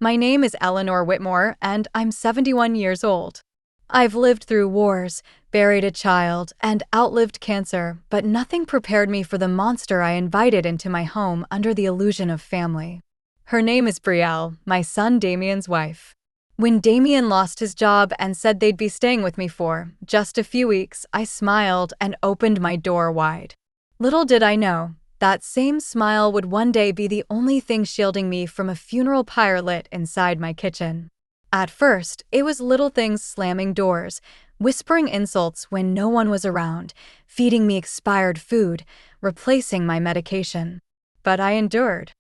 My name is Eleanor Whitmore, and I'm 71 years old. I've lived through wars, buried a child, and outlived cancer, but nothing prepared me for the monster I invited into my home under the illusion of family. Her name is Brielle, my son Damien's wife. When Damien lost his job and said they'd be staying with me for just a few weeks, I smiled and opened my door wide. Little did I know, that same smile would one day be the only thing shielding me from a funeral pyre lit inside my kitchen. At first, it was little things slamming doors, whispering insults when no one was around, feeding me expired food, replacing my medication. But I endured.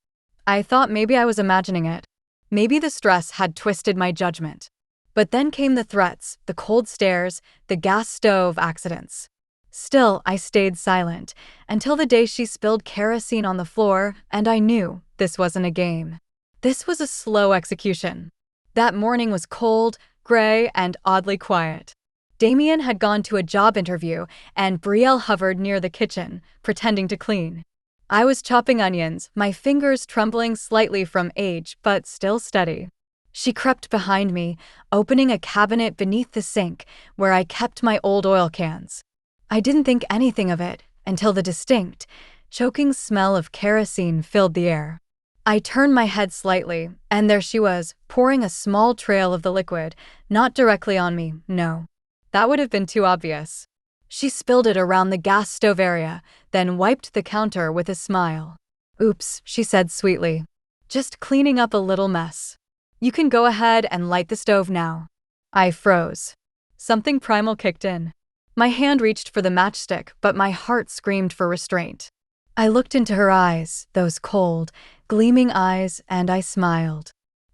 I thought maybe I was imagining it. Maybe the stress had twisted my judgment. But then came the threats, the cold stares, the gas stove accidents. Still, I stayed silent, until the day she spilled kerosene on the floor, and I knew this wasn't a game. This was a slow execution. That morning was cold, gray, and oddly quiet. Damien had gone to a job interview, and Brielle hovered near the kitchen, pretending to clean. I was chopping onions, my fingers trembling slightly from age, but still steady. She crept behind me, opening a cabinet beneath the sink, where I kept my old oil cans. I didn't think anything of it, until the distinct, choking smell of kerosene filled the air. I turned my head slightly, and there she was, pouring a small trail of the liquid, not directly on me, no. That would have been too obvious. She spilled it around the gas stove area, then wiped the counter with a smile. "Oops," she said sweetly. "Just cleaning up a little mess. You can go ahead and light the stove now." I froze. Something primal kicked in. My hand reached for the matchstick, but my heart screamed for restraint. I looked into her eyes, those cold, gleaming eyes, and I smiled.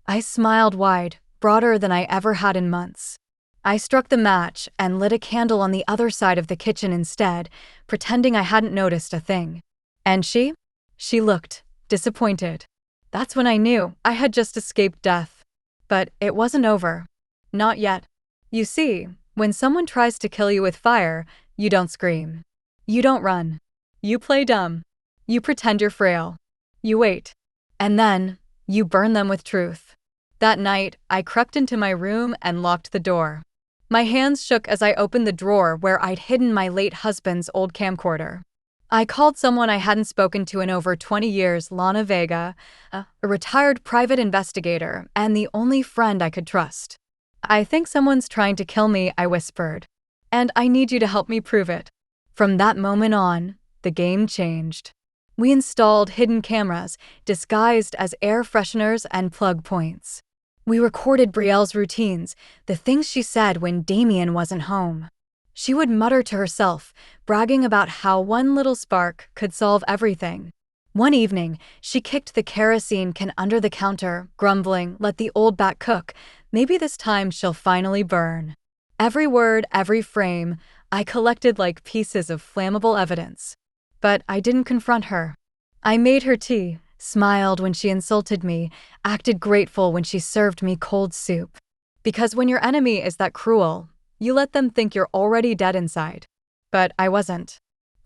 I smiled wide, broader than I ever had in months. I struck the match and lit a candle on the other side of the kitchen instead, pretending I hadn't noticed a thing. And she? She looked disappointed. That's when I knew I had just escaped death. But it wasn't over. Not yet. You see, when someone tries to kill you with fire, you don't scream. You don't run. You play dumb. You pretend you're frail. You wait. And then, you burn them with truth. That night, I crept into my room and locked the door. My hands shook as I opened the drawer where I'd hidden my late husband's old camcorder. I called someone I hadn't spoken to in over 20 years, Lana Vega, a retired private investigator and the only friend I could trust. "I think someone's trying to kill me," I whispered. "And I need you to help me prove it." From that moment on, the game changed. We installed hidden cameras, disguised as air fresheners and plug points. We recorded Brielle's routines, the things she said when Damien wasn't home. She would mutter to herself, bragging about how one little spark could solve everything. One evening, she kicked the kerosene can under the counter, grumbling, "Let the old bat cook. Maybe this time she'll finally burn." Every word, every frame, I collected like pieces of flammable evidence. But I didn't confront her. I made her tea, smiled when she insulted me, acted grateful when she served me cold soup. Because when your enemy is that cruel, you let them think you're already dead inside. But I wasn't.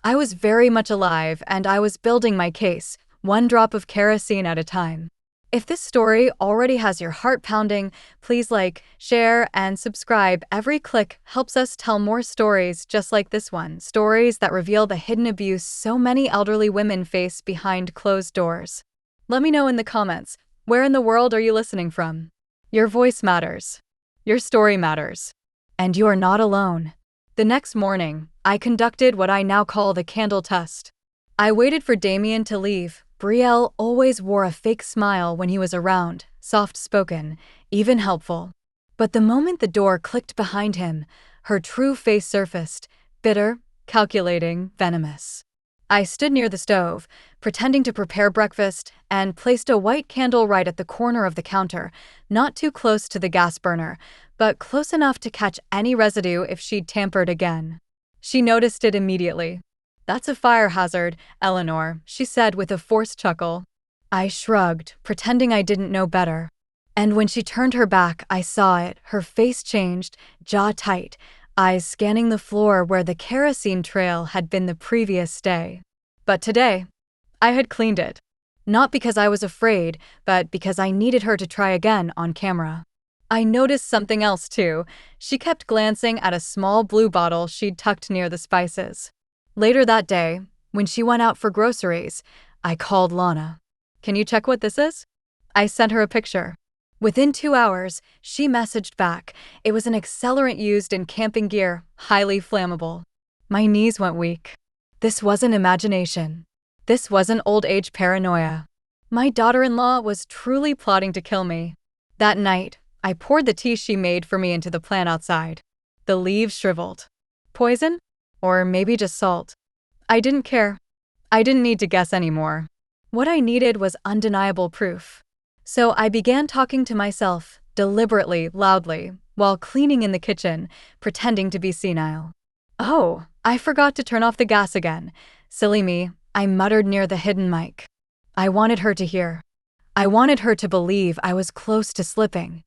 I was very much alive, and I was building my case, one drop of kerosene at a time. If this story already has your heart pounding, please like, share, and subscribe. Every click helps us tell more stories just like this one, stories that reveal the hidden abuse so many elderly women face behind closed doors. Let me know in the comments, where in the world are you listening from? Your voice matters. Your story matters. And you are not alone. The next morning, I conducted what I now call the candle test. I waited for Damien to leave. Brielle always wore a fake smile when he was around, soft-spoken, even helpful. But the moment the door clicked behind him, her true face surfaced, bitter, calculating, venomous. I stood near the stove, pretending to prepare breakfast, and placed a white candle right at the corner of the counter, not too close to the gas burner, but close enough to catch any residue if she'd tampered again. She noticed it immediately. "That's a fire hazard, Eleanor," she said with a forced chuckle. I shrugged, pretending I didn't know better. And when she turned her back, I saw it, her face changed, jaw tight, eyes scanning the floor where the kerosene trail had been the previous day. But today, I had cleaned it. Not because I was afraid, but because I needed her to try again on camera. I noticed something else too. She kept glancing at a small blue bottle she'd tucked near the spices. Later that day, when she went out for groceries, I called Lana. "Can you check what this is?" I sent her a picture. Within 2 hours, she messaged back. It was an accelerant used in camping gear, highly flammable. My knees went weak. This wasn't imagination. This wasn't old age paranoia. My daughter-in-law was truly plotting to kill me. That night, I poured the tea she made for me into the plant outside. The leaves shriveled. Poison? Or maybe just salt. I didn't care. I didn't need to guess anymore. What I needed was undeniable proof. So I began talking to myself, deliberately, loudly, while cleaning in the kitchen, pretending to be senile. "Oh, I forgot to turn off the gas again. Silly me," I muttered near the hidden mic. I wanted her to hear. I wanted her to believe I was close to slipping.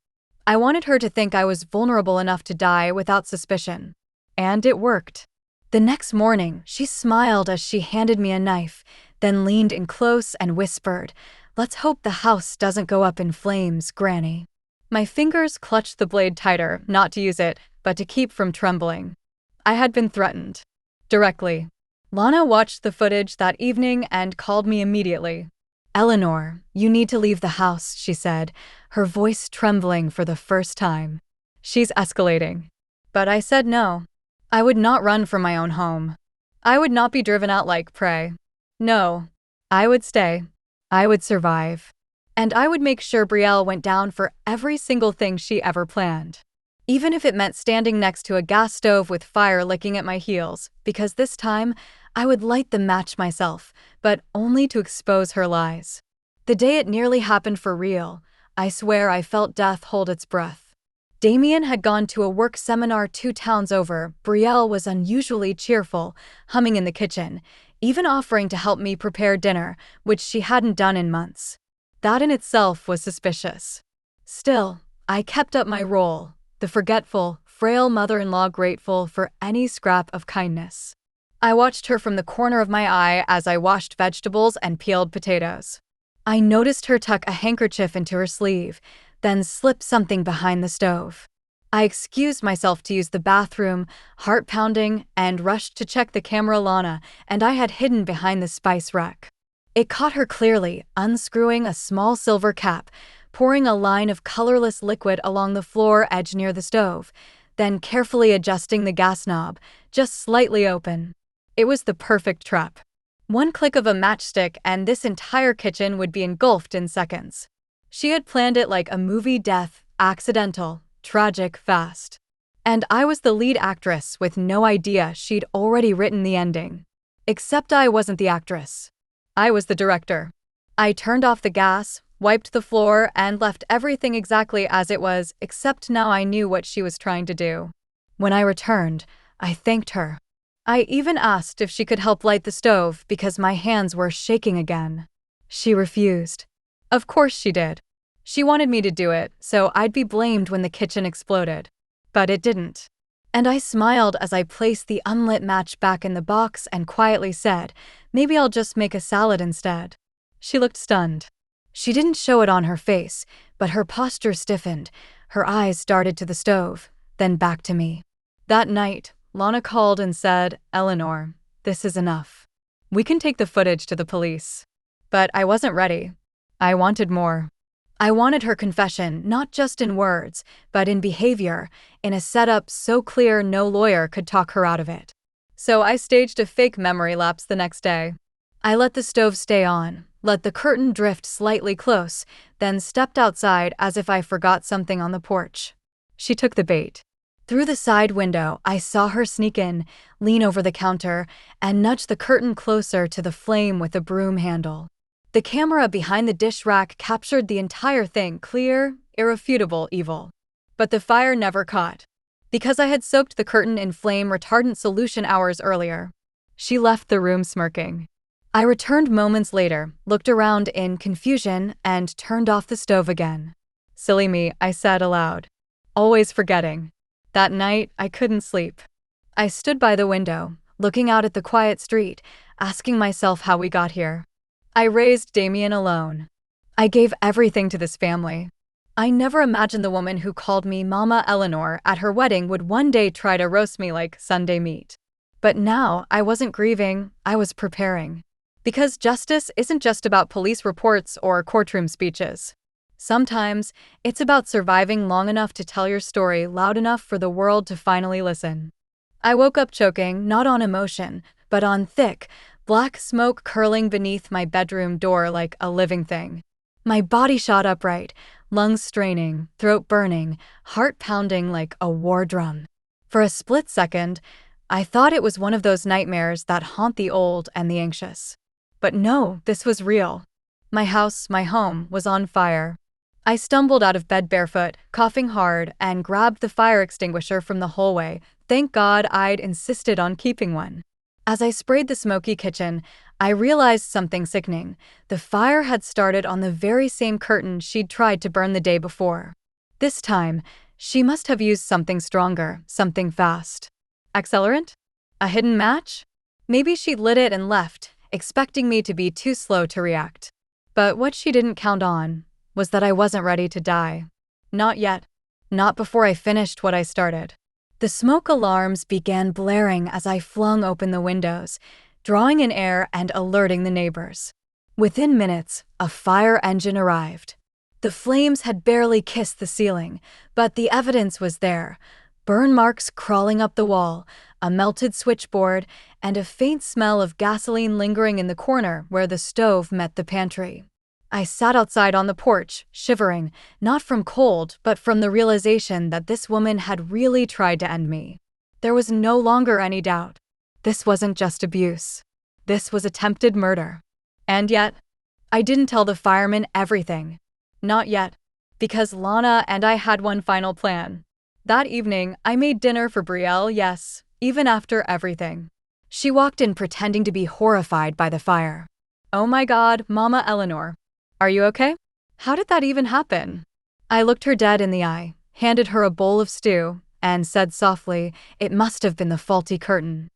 I wanted her to think I was vulnerable enough to die without suspicion. And it worked. The next morning, she smiled as she handed me a knife, then leaned in close and whispered, "Let's hope the house doesn't go up in flames, Granny." My fingers clutched the blade tighter, not to use it, but to keep from trembling. I had been threatened. Directly. Lana watched the footage that evening and called me immediately. "Eleanor, you need to leave the house," she said, her voice trembling for the first time. "She's escalating." But I said no. I would not run from my own home. I would not be driven out like prey. No. I would stay. I would survive. And I would make sure Brielle went down for every single thing she ever planned. Even if it meant standing next to a gas stove with fire licking at my heels, because this time, I would light the match myself, but only to expose her lies. The day it nearly happened for real, I swear I felt death hold its breath. Damien had gone to a work seminar 2 towns over. Brielle was unusually cheerful, humming in the kitchen, even offering to help me prepare dinner, which she hadn't done in months. That in itself was suspicious. Still, I kept up my role, the forgetful, frail mother-in-law grateful for any scrap of kindness. I watched her from the corner of my eye as I washed vegetables and peeled potatoes. I noticed her tuck a handkerchief into her sleeve, then slip something behind the stove. I excused myself to use the bathroom, heart pounding, and rushed to check the camera Lana and I had hidden behind the spice rack. It caught her clearly, unscrewing a small silver cap, pouring a line of colorless liquid along the floor edge near the stove, then carefully adjusting the gas knob, just slightly open. It was the perfect trap. One click of a matchstick and this entire kitchen would be engulfed in seconds. She had planned it like a movie death, accidental, tragic, fast. And I was the lead actress with no idea she'd already written the ending. Except I wasn't the actress. I was the director. I turned off the gas, wiped the floor, and left everything exactly as it was, except now I knew what she was trying to do. When I returned, I thanked her. I even asked if she could help light the stove because my hands were shaking again. She refused. Of course she did. She wanted me to do it, so I'd be blamed when the kitchen exploded. But it didn't. And I smiled as I placed the unlit match back in the box and quietly said, "Maybe I'll just make a salad instead." She looked stunned. She didn't show it on her face, but her posture stiffened. Her eyes darted to the stove, then back to me. That night, Lana called and said, "Eleanor, this is enough. We can take the footage to the police." But I wasn't ready. I wanted more. I wanted her confession, not just in words, but in behavior, in a setup so clear no lawyer could talk her out of it. So I staged a fake memory lapse the next day. I let the stove stay on, let the curtain drift slightly close, then stepped outside as if I forgot something on the porch. She took the bait. Through the side window, I saw her sneak in, lean over the counter, and nudge the curtain closer to the flame with a broom handle. The camera behind the dish rack captured the entire thing, clear, irrefutable evil. But the fire never caught. Because I had soaked the curtain in flame retardant solution hours earlier. She left the room smirking. I returned moments later, looked around in confusion, and turned off the stove again. "Silly me," I said aloud. Always forgetting. That night, I couldn't sleep. I stood by the window, looking out at the quiet street, asking myself how we got here. I raised Damien alone. I gave everything to this family. I never imagined the woman who called me Mama Eleanor at her wedding would one day try to roast me like Sunday meat. But now I wasn't grieving, I was preparing. Because justice isn't just about police reports or courtroom speeches. Sometimes it's about surviving long enough to tell your story loud enough for the world to finally listen. I woke up choking, not on emotion, but on thick, black smoke curling beneath my bedroom door like a living thing. My body shot upright, lungs straining, throat burning, heart pounding like a war drum. For a split second, I thought it was one of those nightmares that haunt the old and the anxious. But no, this was real. My house, my home, was on fire. I stumbled out of bed barefoot, coughing hard, and grabbed the fire extinguisher from the hallway. Thank God I'd insisted on keeping one. As I sprayed the smoky kitchen, I realized something sickening. The fire had started on the very same curtain she'd tried to burn the day before. This time, she must have used something stronger, something fast. Accelerant? A hidden match? Maybe she lit it and left, expecting me to be too slow to react. But what she didn't count on was that I wasn't ready to die. Not yet. Not before I finished what I started. The smoke alarms began blaring as I flung open the windows, drawing in air and alerting the neighbors. Within minutes, a fire engine arrived. The flames had barely kissed the ceiling, but the evidence was there. Burn marks crawling up the wall, a melted switchboard, and a faint smell of gasoline lingering in the corner where the stove met the pantry. I sat outside on the porch, shivering, not from cold, but from the realization that this woman had really tried to end me. There was no longer any doubt. This wasn't just abuse. This was attempted murder. And yet, I didn't tell the firemen everything. Not yet, because Lana and I had one final plan. That evening, I made dinner for Brielle, yes, even after everything. She walked in pretending to be horrified by the fire. Oh my God, Mama Eleanor. Are you okay? How did that even happen? I looked her dead in the eye, handed her a bowl of stew, and said softly, it must have been the faulty curtain.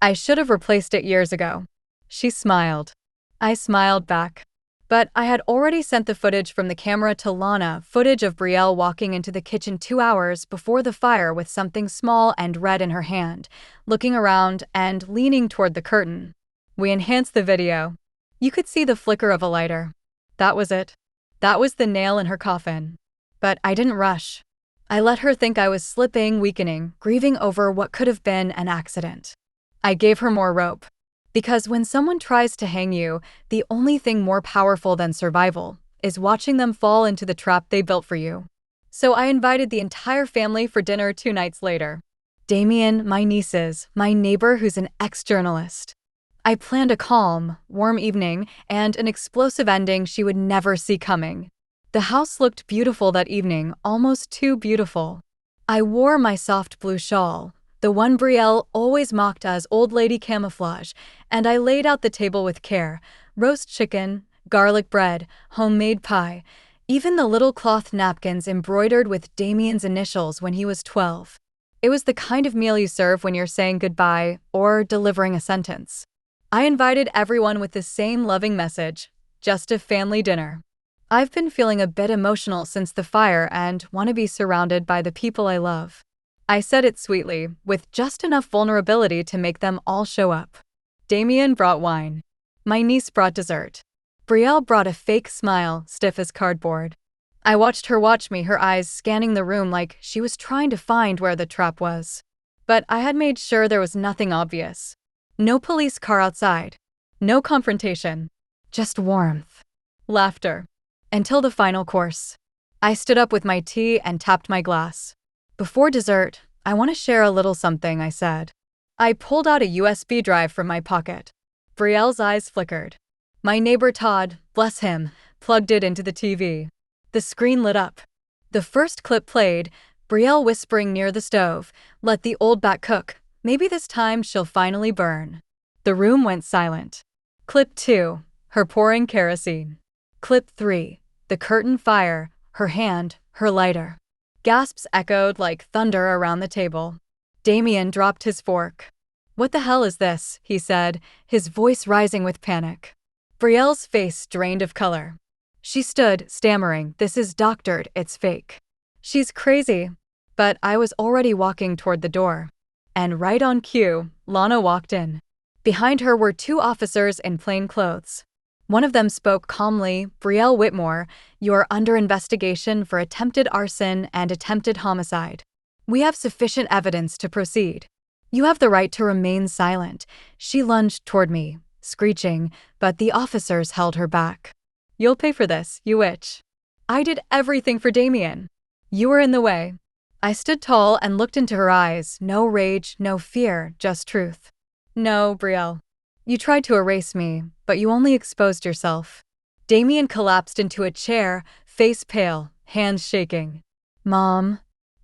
I should have replaced it years ago. She smiled. I smiled back. But I had already sent the footage from the camera to Lana, footage of Brielle walking into the kitchen 2 hours before the fire with something small and red in her hand, looking around and leaning toward the curtain. We enhanced the video. You could see the flicker of a lighter. That was it. That was the nail in her coffin. But I didn't rush. I let her think I was slipping, weakening, grieving over what could have been an accident. I gave her more rope. Because when someone tries to hang you, the only thing more powerful than survival is watching them fall into the trap they built for you. So I invited the entire family for dinner 2 nights later. Damien, my nieces, my neighbor who's an ex-journalist. I planned a calm, warm evening and an explosive ending she would never see coming. The house looked beautiful that evening, almost too beautiful. I wore my soft blue shawl, the one Brielle always mocked as old lady camouflage, and I laid out the table with care: roast chicken, garlic bread, homemade pie, even the little cloth napkins embroidered with Damien's initials when he was 12. It was the kind of meal you serve when you're saying goodbye or delivering a sentence. I invited everyone with the same loving message: just a family dinner. I've been feeling a bit emotional since the fire and want to be surrounded by the people I love. I said it sweetly, with just enough vulnerability to make them all show up. Damien brought wine. My niece brought dessert. Brielle brought a fake smile, stiff as cardboard. I watched her watch me, her eyes scanning the room like she was trying to find where the trap was. But I had made sure there was nothing obvious. No police car outside. No confrontation. Just warmth. Laughter. Until the final course. I stood up with my tea and tapped my glass. Before dessert, I want to share a little something, I said. I pulled out a USB drive from my pocket. Brielle's eyes flickered. My neighbor Todd, bless him, plugged it into the TV. The screen lit up. The first clip played, Brielle whispering near the stove, "Let the old bat cook. Maybe this time she'll finally burn." The room went silent. Clip 2, her pouring kerosene. Clip 3, the curtain fire, her hand, her lighter. Gasps echoed like thunder around the table. Damien dropped his fork. "What the hell is this?" he said, his voice rising with panic. Brielle's face drained of color. She stood, stammering, "This is doctored, it's fake." "She's crazy." But I was already walking toward the door. And right on cue, Lana walked in. Behind her were two officers in plain clothes. One of them spoke calmly, "Brielle Whitmore, you're under investigation for attempted arson and attempted homicide. We have sufficient evidence to proceed. You have the right to remain silent." She lunged toward me, screeching, but the officers held her back. "You'll pay for this, you witch. I did everything for Damien. You were in the way." I stood tall and looked into her eyes, no rage, no fear, just truth. "No, Brielle. You tried to erase me, but you only exposed yourself." Damien collapsed into a chair, face pale, hands shaking. "Mom."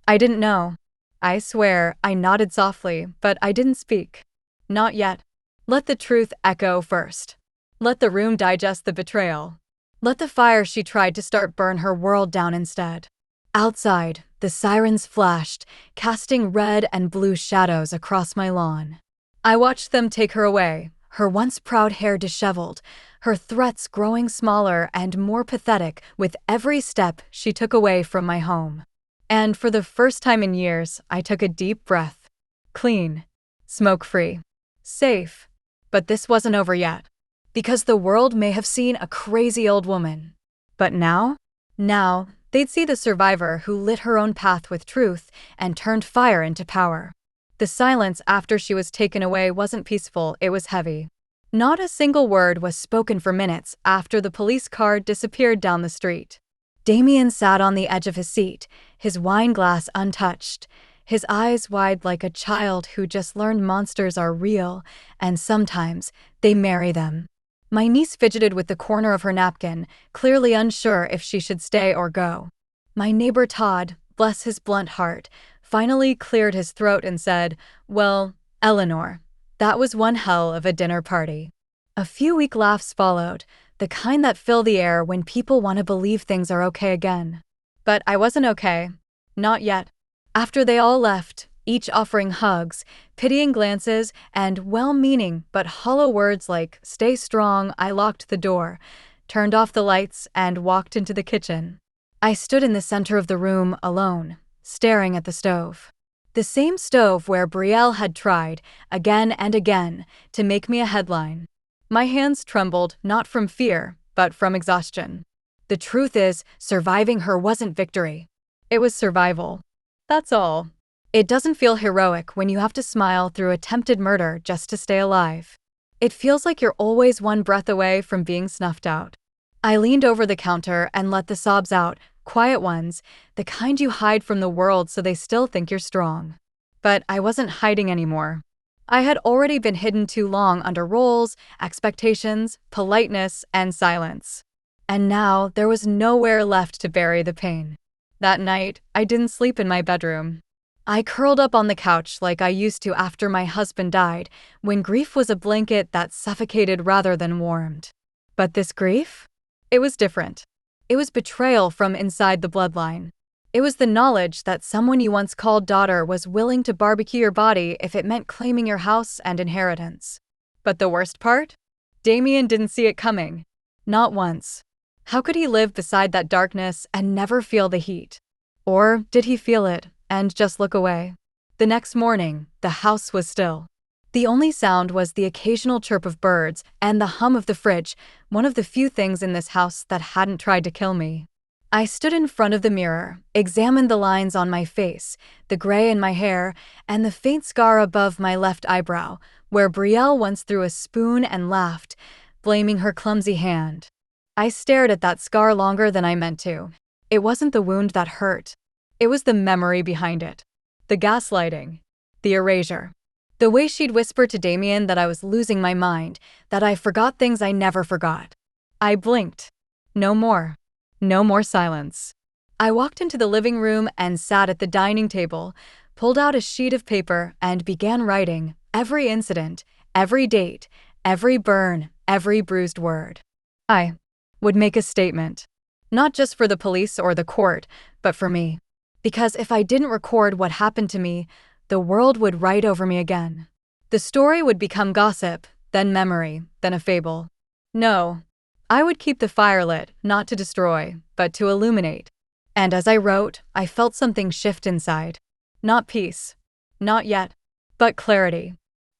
I didn't know. I swear, I nodded softly, but I didn't speak. "Not yet. Let the truth echo first. Let the room digest the betrayal. Let the fire she tried to start burn her world down instead." Outside, the sirens flashed, casting red and blue shadows across my lawn. I watched them take her away, her once proud hair disheveled, her threats growing smaller and more pathetic with every step she took away from my home. And for the first time in years, I took a deep breath. Clean. Smoke-free. Safe. But this wasn't over yet. Because the world may have seen a crazy old woman. But now? Now, they'd see the survivor who lit her own path with truth and turned fire into power. The silence after she was taken away wasn't peaceful, it was heavy. Not a single word was spoken for minutes after the police car disappeared down the street. Damien sat on the edge of his seat, his wine glass untouched, his eyes wide like a child who just learned monsters are real, and sometimes they marry them. My niece fidgeted with the corner of her napkin, clearly unsure if she should stay or go. My neighbor Todd, bless his blunt heart, finally cleared his throat and said, "Well, Eleanor, that was one hell of a dinner party." A few weak laughs followed, the kind that fill the air when people want to believe things are okay again. But I wasn't okay. Not yet. After they all left, each offering hugs, pitying glances, and well-meaning but hollow words like, "Stay strong," I locked the door, turned off the lights, and walked into the kitchen. I stood in the center of the room, alone, staring at the stove. The same stove where Brielle had tried, again and again, to make me a headline. My hands trembled, not from fear, but from exhaustion. The truth is, surviving her wasn't victory. It was survival. That's all. It doesn't feel heroic when you have to smile through attempted murder just to stay alive. It feels like you're always one breath away from being snuffed out. I leaned over the counter and let the sobs out, quiet ones, the kind you hide from the world so they still think you're strong. But I wasn't hiding anymore. I had already been hidden too long under roles, expectations, politeness, and silence. And now there was nowhere left to bury the pain. That night, I didn't sleep in my bedroom. I curled up on the couch like I used to after my husband died, when grief was a blanket that suffocated rather than warmed. But this grief? It was different. It was betrayal from inside the bloodline. It was the knowledge that someone you once called daughter was willing to barbecue your body if it meant claiming your house and inheritance. But the worst part? Damien didn't see it coming. Not once. How could he live beside that darkness and never feel the heat? Or did he feel it and just look away? The next morning, the house was still. The only sound was the occasional chirp of birds and the hum of the fridge, one of the few things in this house that hadn't tried to kill me. I stood in front of the mirror, examined the lines on my face, the gray in my hair, and the faint scar above my left eyebrow, where Brielle once threw a spoon and laughed, blaming her clumsy hand. I stared at that scar longer than I meant to. It wasn't the wound that hurt. It was the memory behind it. The gaslighting. The erasure. The way she'd whisper to Damien that I was losing my mind, that I forgot things I never forgot. I blinked. No more. No more silence. I walked into the living room and sat at the dining table, pulled out a sheet of paper, and began writing every incident, every date, every burn, every bruised word. I would make a statement. Not just for the police or the court, but for me. Because if I didn't record what happened to me, the world would write over me again. The story would become gossip, then memory, then a fable. No, I would keep the fire lit, not to destroy, but to illuminate. And as I wrote, I felt something shift inside. Not peace. Not yet. But clarity.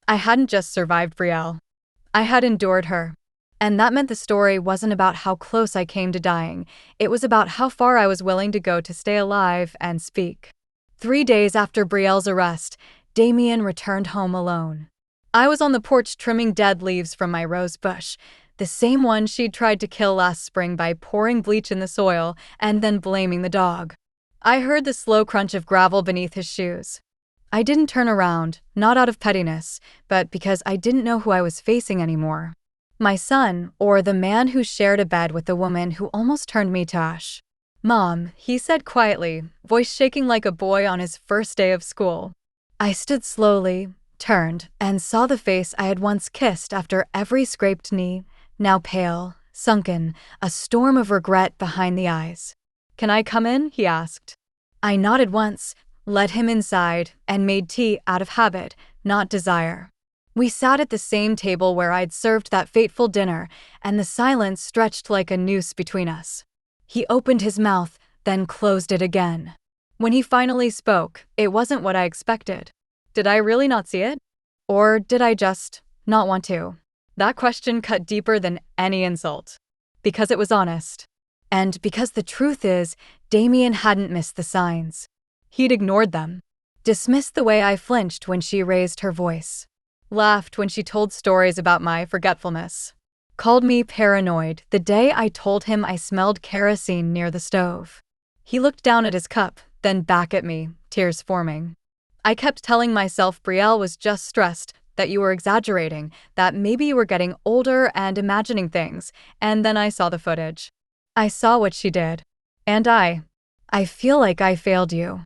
I hadn't just survived Brielle. I had endured her. And that meant the story wasn't about how close I came to dying. It was about how far I was willing to go to stay alive and speak. 3 days after Brielle's arrest, Damien returned home alone. I was on the porch trimming dead leaves from my rose bush, the same one she'd tried to kill last spring by pouring bleach in the soil and then blaming the dog. I heard the slow crunch of gravel beneath his shoes. I didn't turn around, not out of pettiness, but because I didn't know who I was facing anymore. My son, or the man who shared a bed with the woman who almost turned me to ash. "Mom," he said quietly, voice shaking like a boy on his first day of school. I stood slowly, turned, and saw the face I had once kissed after every scraped knee, now pale, sunken, a storm of regret behind the eyes. "Can I come in?" he asked. I nodded once, led him inside, and made tea out of habit, not desire. We sat at the same table where I'd served that fateful dinner, and the silence stretched like a noose between us. He opened his mouth, then closed it again. When he finally spoke, it wasn't what I expected. Did I really not see it? Or did I just not want to? That question cut deeper than any insult. Because it was honest. And because the truth is, Damien hadn't missed the signs. He'd ignored them. Dismissed the way I flinched when she raised her voice. Laughed when she told stories about my forgetfulness. Called me paranoid the day I told him I smelled kerosene near the stove. He looked down at his cup, then back at me, tears forming. I kept telling myself Brielle was just stressed, that you were exaggerating, that maybe you were getting older and imagining things, and then I saw the footage. I saw what she did. And I feel like I failed you.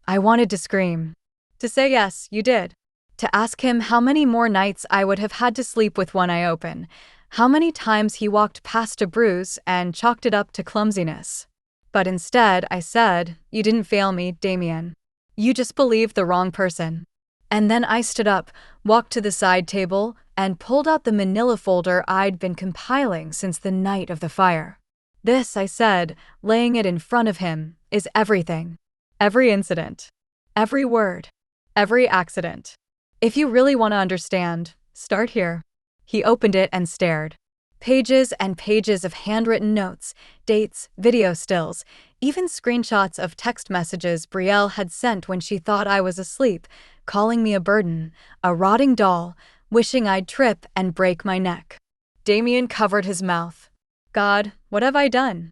I wanted to scream. To say yes, you did. To ask him how many more nights I would have had to sleep with one eye open, how many times he walked past a bruise and chalked it up to clumsiness. But instead, I said, "You didn't fail me, Damien. You just believed the wrong person." And then I stood up, walked to the side table, and pulled out the manila folder I'd been compiling since the night of the fire. "This," I said, laying it in front of him, "is everything. Every incident. Every word. Every accident. If you really want to understand, start here." He opened it and stared. Pages and pages of handwritten notes, dates, video stills, even screenshots of text messages Brielle had sent when she thought I was asleep, calling me a burden, a rotting doll, wishing I'd trip and break my neck. Damien covered his mouth. "God, what have I done?"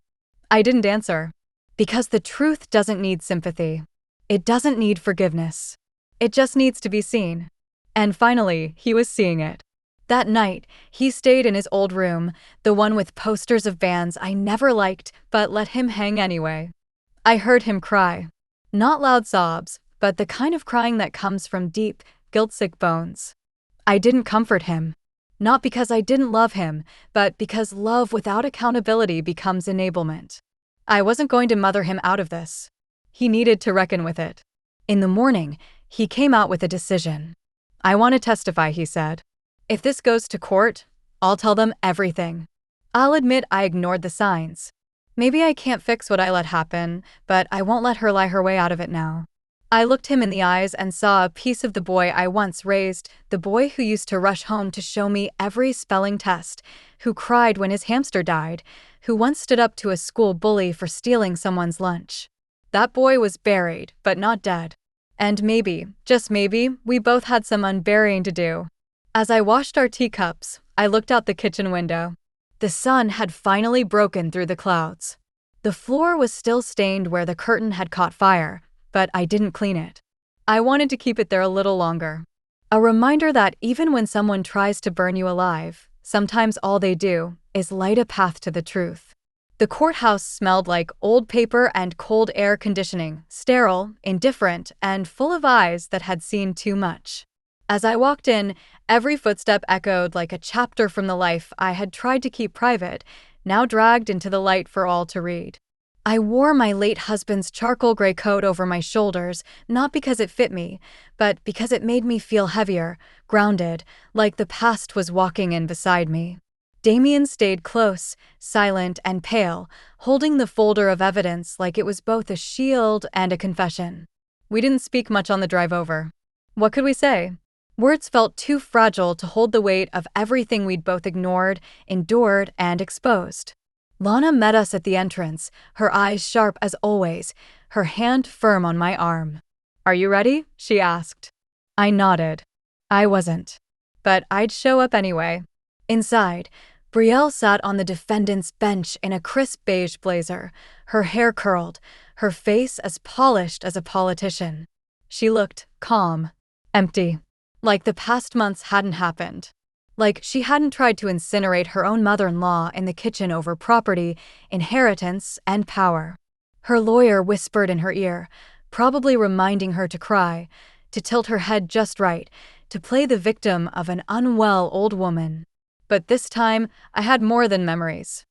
I didn't answer. Because the truth doesn't need sympathy. It doesn't need forgiveness. It just needs to be seen. And finally, he was seeing it. That night, he stayed in his old room, the one with posters of bands I never liked but let him hang anyway. I heard him cry. Not loud sobs, but the kind of crying that comes from deep, guilt-sick bones. I didn't comfort him. Not because I didn't love him, but because love without accountability becomes enablement. I wasn't going to mother him out of this. He needed to reckon with it. In the morning, he came out with a decision. "I want to testify," he said. "If this goes to court, I'll tell them everything. I'll admit I ignored the signs. Maybe I can't fix what I let happen, but I won't let her lie her way out of it now." I looked him in the eyes and saw a piece of the boy I once raised, the boy who used to rush home to show me every spelling test, who cried when his hamster died, who once stood up to a school bully for stealing someone's lunch. That boy was buried, but not dead. And maybe, just maybe, we both had some unburying to do. As I washed our teacups, I looked out the kitchen window. The sun had finally broken through the clouds. The floor was still stained where the curtain had caught fire, but I didn't clean it. I wanted to keep it there a little longer. A reminder that even when someone tries to burn you alive, sometimes all they do is light a path to the truth. The courthouse smelled like old paper and cold air conditioning, sterile, indifferent, and full of eyes that had seen too much. As I walked in, every footstep echoed like a chapter from the life I had tried to keep private, now dragged into the light for all to read. I wore my late husband's charcoal gray coat over my shoulders, not because it fit me, but because it made me feel heavier, grounded, like the past was walking in beside me. Damien stayed close, silent and pale, holding the folder of evidence like it was both a shield and a confession. We didn't speak much on the drive over. What could we say? Words felt too fragile to hold the weight of everything we'd both ignored, endured, and exposed. Lana met us at the entrance, her eyes sharp as always, her hand firm on my arm. "Are you ready?" she asked. I nodded. I wasn't. But I'd show up anyway. Inside, Brielle sat on the defendant's bench in a crisp beige blazer, her hair curled, her face as polished as a politician. She looked calm, empty, like the past months hadn't happened. Like she hadn't tried to incinerate her own mother-in-law in the kitchen over property, inheritance, and power. Her lawyer whispered in her ear, probably reminding her to cry, to tilt her head just right, to play the victim of an unwell old woman. But this time, I had more than memories.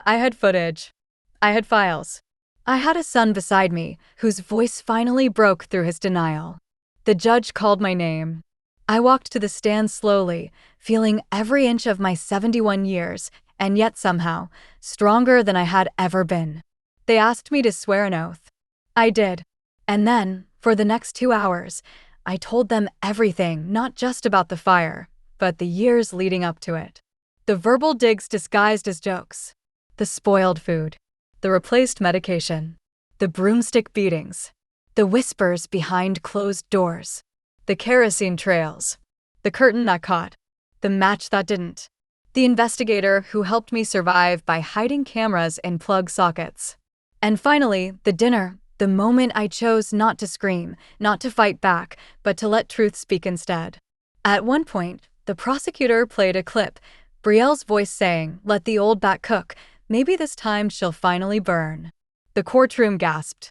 I had footage. I had files. I had a son beside me, whose voice finally broke through his denial. The judge called my name. I walked to the stand slowly, feeling every inch of my 71 years, and yet somehow, stronger than I had ever been. They asked me to swear an oath. I did. And then, for the next 2 hours, I told them everything, not just about the fire, but the years leading up to it. The verbal digs disguised as jokes. The spoiled food. The replaced medication. The broomstick beatings. The whispers behind closed doors. The kerosene trails. The curtain that caught. The match that didn't. The investigator who helped me survive by hiding cameras in plug sockets. And finally, the dinner, the moment I chose not to scream, not to fight back, but to let truth speak instead. At one point, the prosecutor played a clip, Brielle's voice saying, "Let the old bat cook, maybe this time she'll finally burn." The courtroom gasped.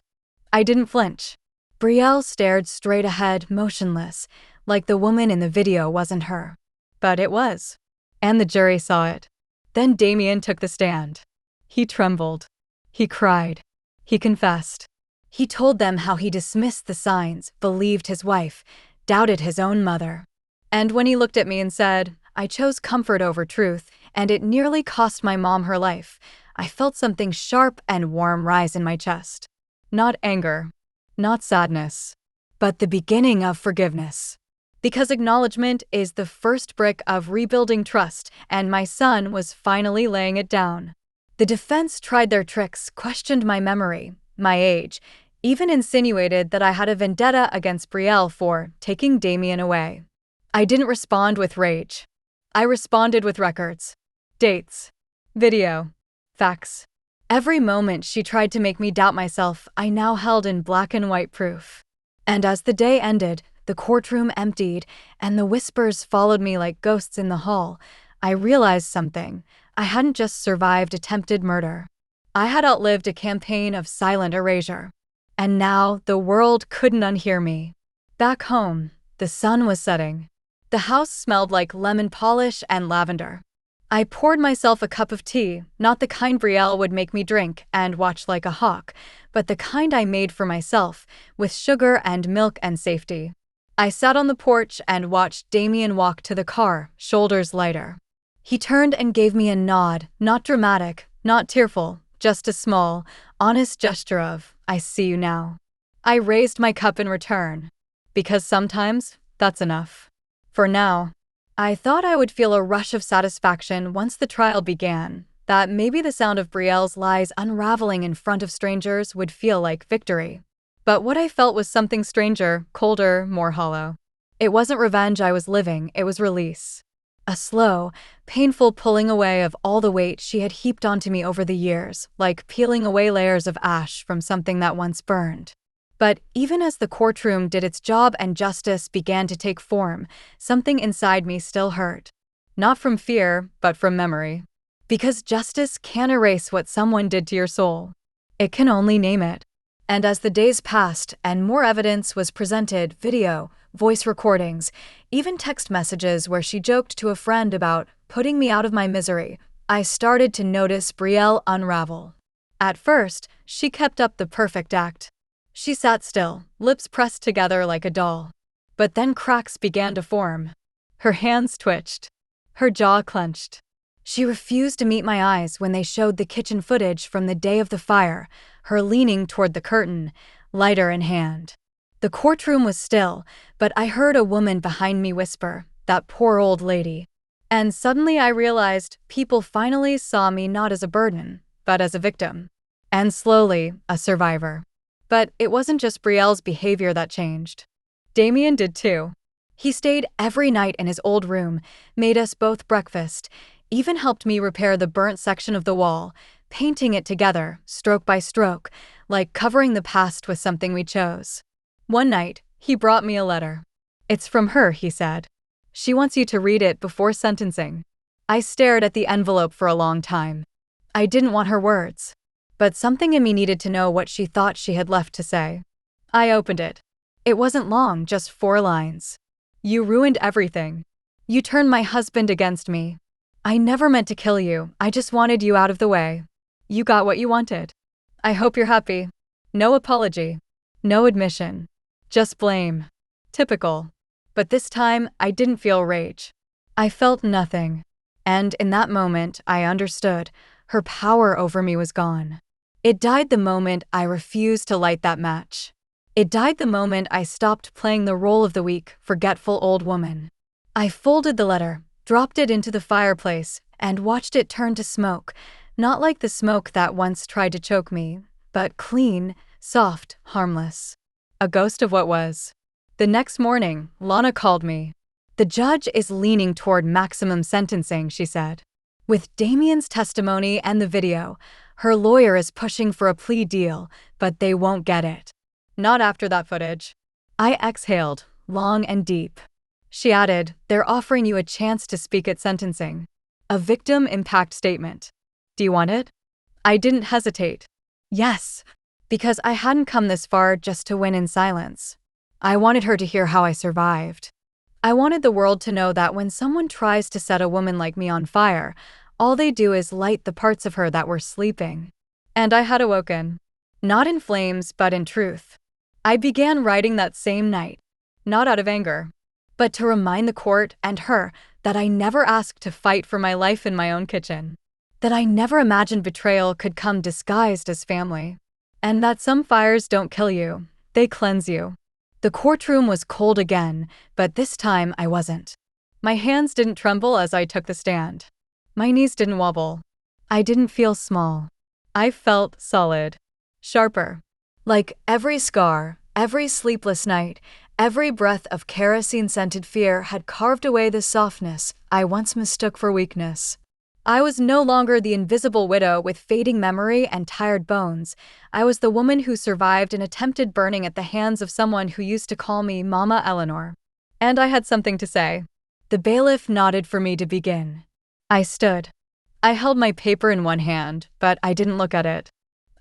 I didn't flinch. Brielle stared straight ahead, motionless, like the woman in the video wasn't her. But it was. And the jury saw it. Then Damien took the stand. He trembled. He cried. He confessed. He told them how he dismissed the signs, believed his wife, doubted his own mother. And when he looked at me and said, "I chose comfort over truth, and it nearly cost my mom her life," I felt something sharp and warm rise in my chest. Not anger, not sadness, but the beginning of forgiveness. Because acknowledgement is the first brick of rebuilding trust, and my son was finally laying it down. The defense tried their tricks, questioned my memory, my age, even insinuated that I had a vendetta against Brielle for taking Damien away. I didn't respond with rage. I responded with records, dates, video, facts. Every moment she tried to make me doubt myself, I now held in black and white proof. And as the day ended, the courtroom emptied, and the whispers followed me like ghosts in the hall, I realized something. I hadn't just survived attempted murder. I had outlived a campaign of silent erasure. And now the world couldn't unhear me. Back home, the sun was setting. The house smelled like lemon polish and lavender. I poured myself a cup of tea, not the kind Brielle would make me drink and watch like a hawk, but the kind I made for myself, with sugar and milk and safety. I sat on the porch and watched Damien walk to the car, shoulders lighter. He turned and gave me a nod, not dramatic, not tearful, just a small, honest gesture of, "I see you now." I raised my cup in return. Because sometimes, that's enough. For now. I thought I would feel a rush of satisfaction once the trial began, that maybe the sound of Brielle's lies unraveling in front of strangers would feel like victory. But what I felt was something stranger, colder, more hollow. It wasn't revenge I was living, it was release. A slow, painful pulling away of all the weight she had heaped onto me over the years, like peeling away layers of ash from something that once burned. But even as the courtroom did its job and justice began to take form, something inside me still hurt. Not from fear, but from memory. Because justice can't erase what someone did to your soul. It can only name it. And as the days passed and more evidence was presented, video, voice recordings, even text messages where she joked to a friend about putting me out of my misery, I started to notice Brielle unravel. At first, she kept up the perfect act. She sat still, lips pressed together like a doll. But then cracks began to form. Her hands twitched. Her jaw clenched. She refused to meet my eyes when they showed the kitchen footage from the day of the fire, her leaning toward the curtain, lighter in hand. The courtroom was still, but I heard a woman behind me whisper, "That poor old lady." And suddenly I realized people finally saw me not as a burden, but as a victim. And slowly, a survivor. But it wasn't just Brielle's behavior that changed. Damien did too. He stayed every night in his old room, made us both breakfast, even helped me repair the burnt section of the wall, painting it together, stroke by stroke, like covering the past with something we chose. One night, he brought me a letter. "It's from her," he said. "She wants you to read it before sentencing." I stared at the envelope for a long time. I didn't want her words, but something in me needed to know what she thought she had left to say. I opened it. It wasn't long, just 4 lines. "You ruined everything. You turned my husband against me. I never meant to kill you, I just wanted you out of the way. You got what you wanted. I hope you're happy." No apology. No admission. Just blame. Typical. But this time, I didn't feel rage. I felt nothing. And in that moment, I understood. Her power over me was gone. It died the moment I refused to light that match. It died the moment I stopped playing the role of the weak, forgetful old woman. I folded the letter, dropped it into the fireplace, and watched it turn to smoke, not like the smoke that once tried to choke me, but clean, soft, harmless. A ghost of what was. The next morning, Lana called me. "The judge is leaning toward maximum sentencing," she said. "With Damien's testimony and the video, her lawyer is pushing for a plea deal, but they won't get it." Not after that footage. I exhaled, long and deep. She added, "They're offering you a chance to speak at sentencing. A victim impact statement. Do you want it?" I didn't hesitate. Yes, because I hadn't come this far just to win in silence. I wanted her to hear how I survived. I wanted the world to know that when someone tries to set a woman like me on fire, all they do is light the parts of her that were sleeping. And I had awoken. Not in flames, but in truth. I began writing that same night, not out of anger, but to remind the court and her that I never asked to fight for my life in my own kitchen, that I never imagined betrayal could come disguised as family, and that some fires don't kill you, they cleanse you. The courtroom was cold again, but this time I wasn't. My hands didn't tremble as I took the stand. My knees didn't wobble. I didn't feel small. I felt solid. Sharper. Like every scar, every sleepless night, every breath of kerosene-scented fear had carved away the softness I once mistook for weakness. I was no longer the invisible widow with fading memory and tired bones. I was the woman who survived an attempted burning at the hands of someone who used to call me Mama Eleanor. And I had something to say. The bailiff nodded for me to begin. I stood. I held my paper in one hand, but I didn't look at it.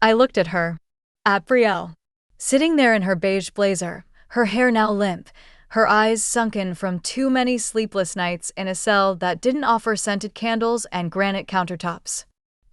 I looked at her. At Brielle. Sitting there in her beige blazer, her hair now limp, her eyes sunken from too many sleepless nights in a cell that didn't offer scented candles and granite countertops.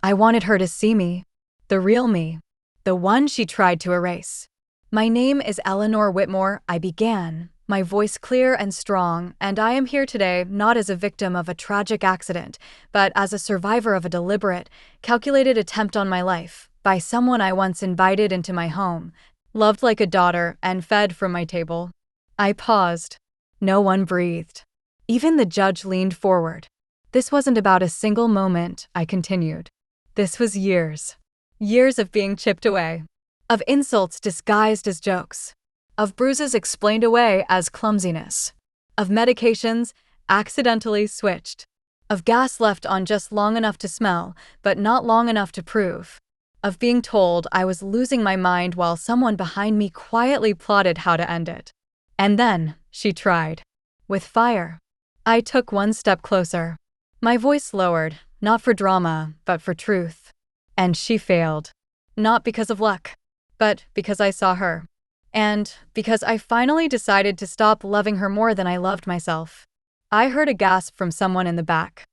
I wanted her to see me. The real me. The one she tried to erase. "My name is Eleanor Whitmore," I began, my voice clear and strong, "and I am here today not as a victim of a tragic accident, but as a survivor of a deliberate, calculated attempt on my life, by someone I once invited into my home, loved like a daughter, and fed from my table." I paused. No one breathed. Even the judge leaned forward. "This wasn't about a single moment," I continued. "This was years. Years of being chipped away. Of insults disguised as jokes. Of bruises explained away as clumsiness. Of medications accidentally switched. Of gas left on just long enough to smell, but not long enough to prove. Of being told I was losing my mind while someone behind me quietly plotted how to end it. And then, she tried. With fire. I took one step closer. My voice lowered, not for drama, but for truth. And she failed. Not because of luck, but because I saw her. And because I finally decided to stop loving her more than I loved myself. I heard a gasp from someone in the back.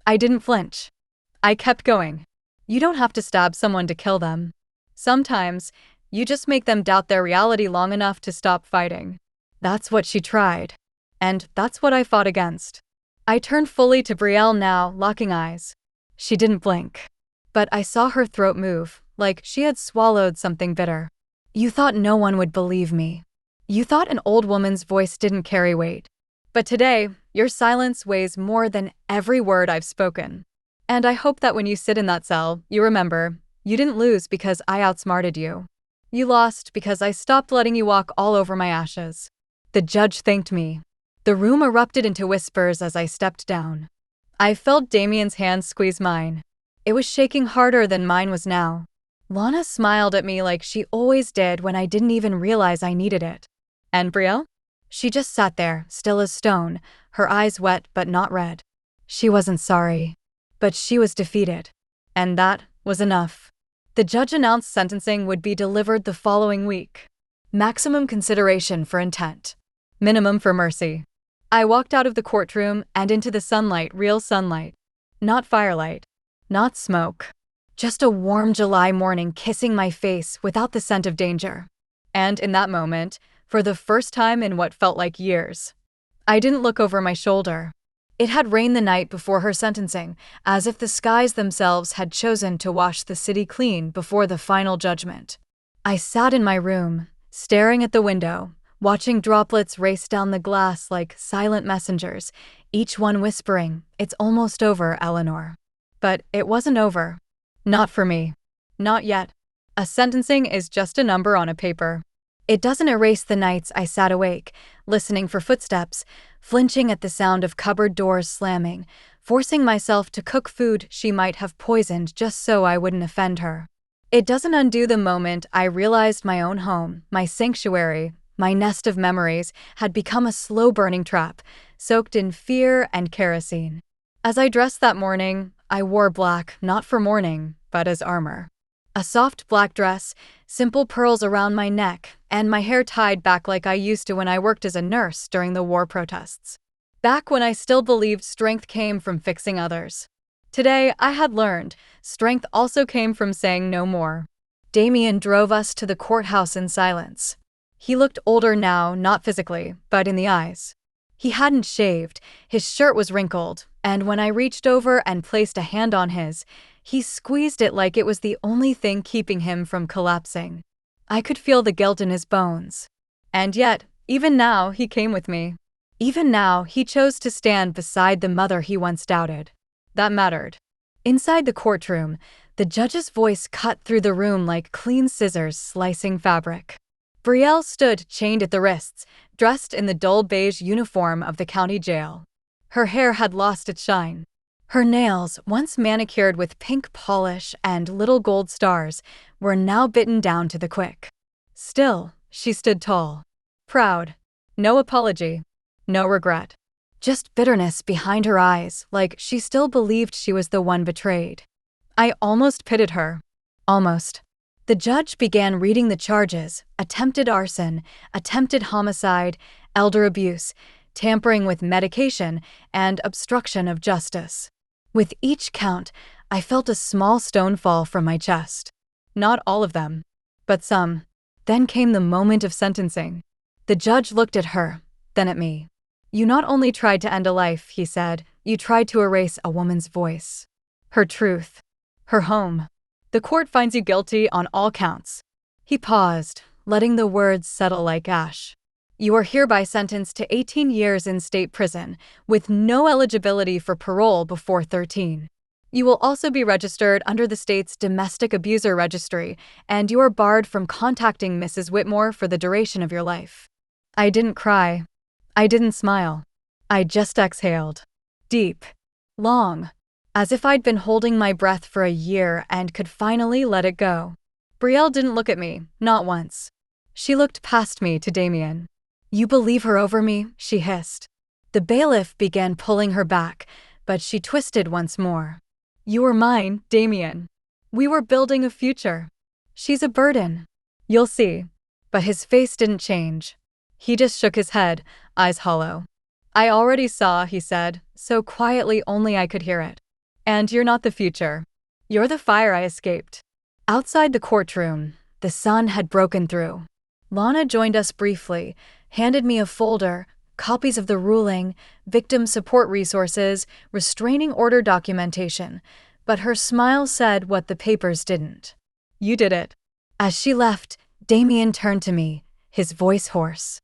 I didn't flinch. I kept going. You don't have to stab someone to kill them. Sometimes, you just make them doubt their reality long enough to stop fighting. That's what she tried. And that's what I fought against. I turned fully to Brielle now, locking eyes. She didn't blink. But I saw her throat move, like she had swallowed something bitter. You thought no one would believe me. You thought an old woman's voice didn't carry weight. But today, your silence weighs more than every word I've spoken. And I hope that when you sit in that cell, you remember, you didn't lose because I outsmarted you. You lost because I stopped letting you walk all over my ashes. The judge thanked me. The room erupted into whispers as I stepped down. I felt Damien's hand squeeze mine. It was shaking harder than mine was now. Lana smiled at me like she always did when I didn't even realize I needed it. And Brielle? She just sat there, still as stone, her eyes wet but not red. She wasn't sorry. But she was defeated. And that was enough. The judge announced sentencing would be delivered the following week. Maximum consideration for intent. Minimum for mercy. I walked out of the courtroom and into the sunlight, real sunlight. Not firelight. Not smoke. Just a warm July morning kissing my face without the scent of danger. And in that moment, for the first time in what felt like years, I didn't look over my shoulder. It had rained the night before her sentencing, as if the skies themselves had chosen to wash the city clean before the final judgment. I sat in my room, staring at the window, watching droplets race down the glass like silent messengers, each one whispering, "It's almost over, Eleanor." But it wasn't over. Not for me. Not yet. A sentencing is just a number on a paper. It doesn't erase the nights I sat awake, listening for footsteps, flinching at the sound of cupboard doors slamming, forcing myself to cook food she might have poisoned just so I wouldn't offend her. It doesn't undo the moment I realized my own home, my sanctuary, my nest of memories, had become a slow-burning trap, soaked in fear and kerosene. As I dressed that morning, I wore black, not for mourning, but as armor. A soft black dress, simple pearls around my neck, and my hair tied back like I used to when I worked as a nurse during the war protests. Back when I still believed strength came from fixing others. Today, I had learned, strength also came from saying no more. Damien drove us to the courthouse in silence. He looked older now, not physically, but in the eyes. He hadn't shaved, his shirt was wrinkled, and when I reached over and placed a hand on his, he squeezed it like it was the only thing keeping him from collapsing. I could feel the guilt in his bones. And yet, even now, he came with me. Even now, he chose to stand beside the mother he once doubted. That mattered. Inside the courtroom, the judge's voice cut through the room like clean scissors slicing fabric. Brielle stood chained at the wrists, dressed in the dull beige uniform of the county jail. Her hair had lost its shine. Her nails, once manicured with pink polish and little gold stars, were now bitten down to the quick. Still, she stood tall. Proud. No apology. No regret. Just bitterness behind her eyes, like she still believed she was the one betrayed. I almost pitied her. Almost. The judge began reading the charges: attempted arson, attempted homicide, elder abuse, tampering with medication, and obstruction of justice. With each count, I felt a small stone fall from my chest. Not all of them, but some. Then came the moment of sentencing. The judge looked at her, then at me. "You not only tried to end a life," he said, "you tried to erase a woman's voice. Her truth. Her home. The court finds you guilty on all counts." He paused, letting the words settle like ash. "You are hereby sentenced to 18 years in state prison, with no eligibility for parole before 13. You will also be registered under the state's domestic abuser registry, and you are barred from contacting Mrs. Whitmore for the duration of your life." I didn't cry. I didn't smile. I just exhaled. Deep. Long. As if I'd been holding my breath for a year and could finally let it go. Brielle didn't look at me, not once. She looked past me to Damien. "You believe her over me?" she hissed. The bailiff began pulling her back, but she twisted once more. "You were mine, Damien. We were building a future. She's a burden. You'll see." But his face didn't change. He just shook his head, eyes hollow. "I already saw," he said, so quietly only I could hear it. "And you're not the future. You're the fire I escaped." Outside the courtroom, the sun had broken through. Lana joined us briefly, handed me a folder, copies of the ruling, victim support resources, restraining order documentation, but her smile said what the papers didn't. You did it. As she left, Damien turned to me, his voice hoarse.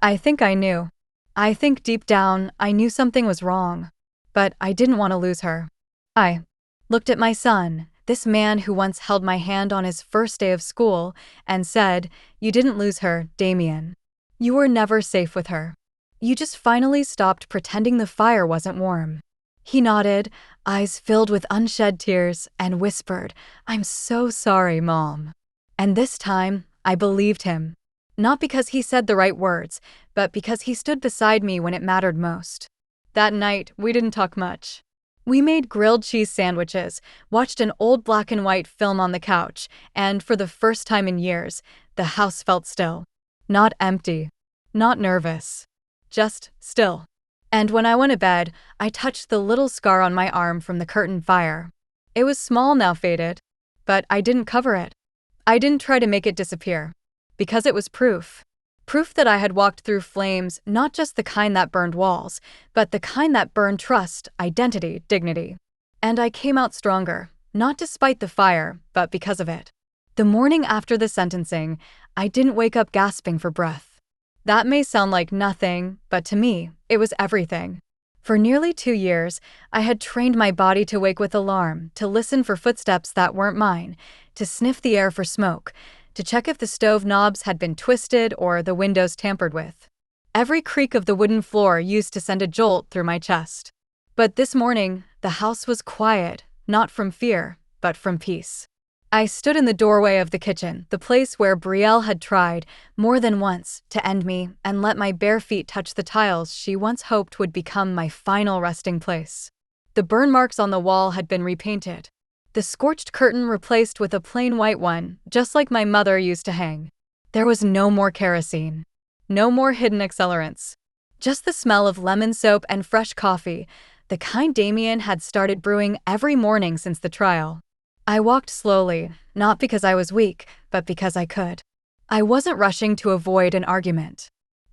I think I knew. I think deep down, I knew something was wrong. But I didn't want to lose her. I looked at my son, this man who once held my hand on his first day of school, and said, "You didn't lose her, Damien. You were never safe with her. You just finally stopped pretending the fire wasn't warm." He nodded, eyes filled with unshed tears, and whispered, "I'm so sorry, Mom." And this time, I believed him. Not because he said the right words, but because he stood beside me when it mattered most. That night, we didn't talk much. We made grilled cheese sandwiches, watched an old black and white film on the couch, and for the first time in years, the house felt still. Not empty. Not nervous. Just still. And when I went to bed, I touched the little scar on my arm from the curtain fire. It was small now, faded, but I didn't cover it. I didn't try to make it disappear. Because it was proof. Proof that I had walked through flames, not just the kind that burned walls, but the kind that burned trust, identity, dignity. And I came out stronger, not despite the fire, but because of it. The morning after the sentencing, I didn't wake up gasping for breath. That may sound like nothing, but to me, it was everything. For nearly 2 years, I had trained my body to wake with alarm, to listen for footsteps that weren't mine, to sniff the air for smoke, to check if the stove knobs had been twisted or the windows tampered with. Every creak of the wooden floor used to send a jolt through my chest. But this morning, the house was quiet, not from fear, but from peace. I stood in the doorway of the kitchen, the place where Brielle had tried, more than once, to end me and let my bare feet touch the tiles she once hoped would become my final resting place. The burn marks on the wall had been repainted. The scorched curtain replaced with a plain white one, just like my mother used to hang. There was no more kerosene. No more hidden accelerants. Just the smell of lemon soap and fresh coffee, the kind Damien had started brewing every morning since the trial. I walked slowly, not because I was weak, but because I could. I wasn't rushing to avoid an argument.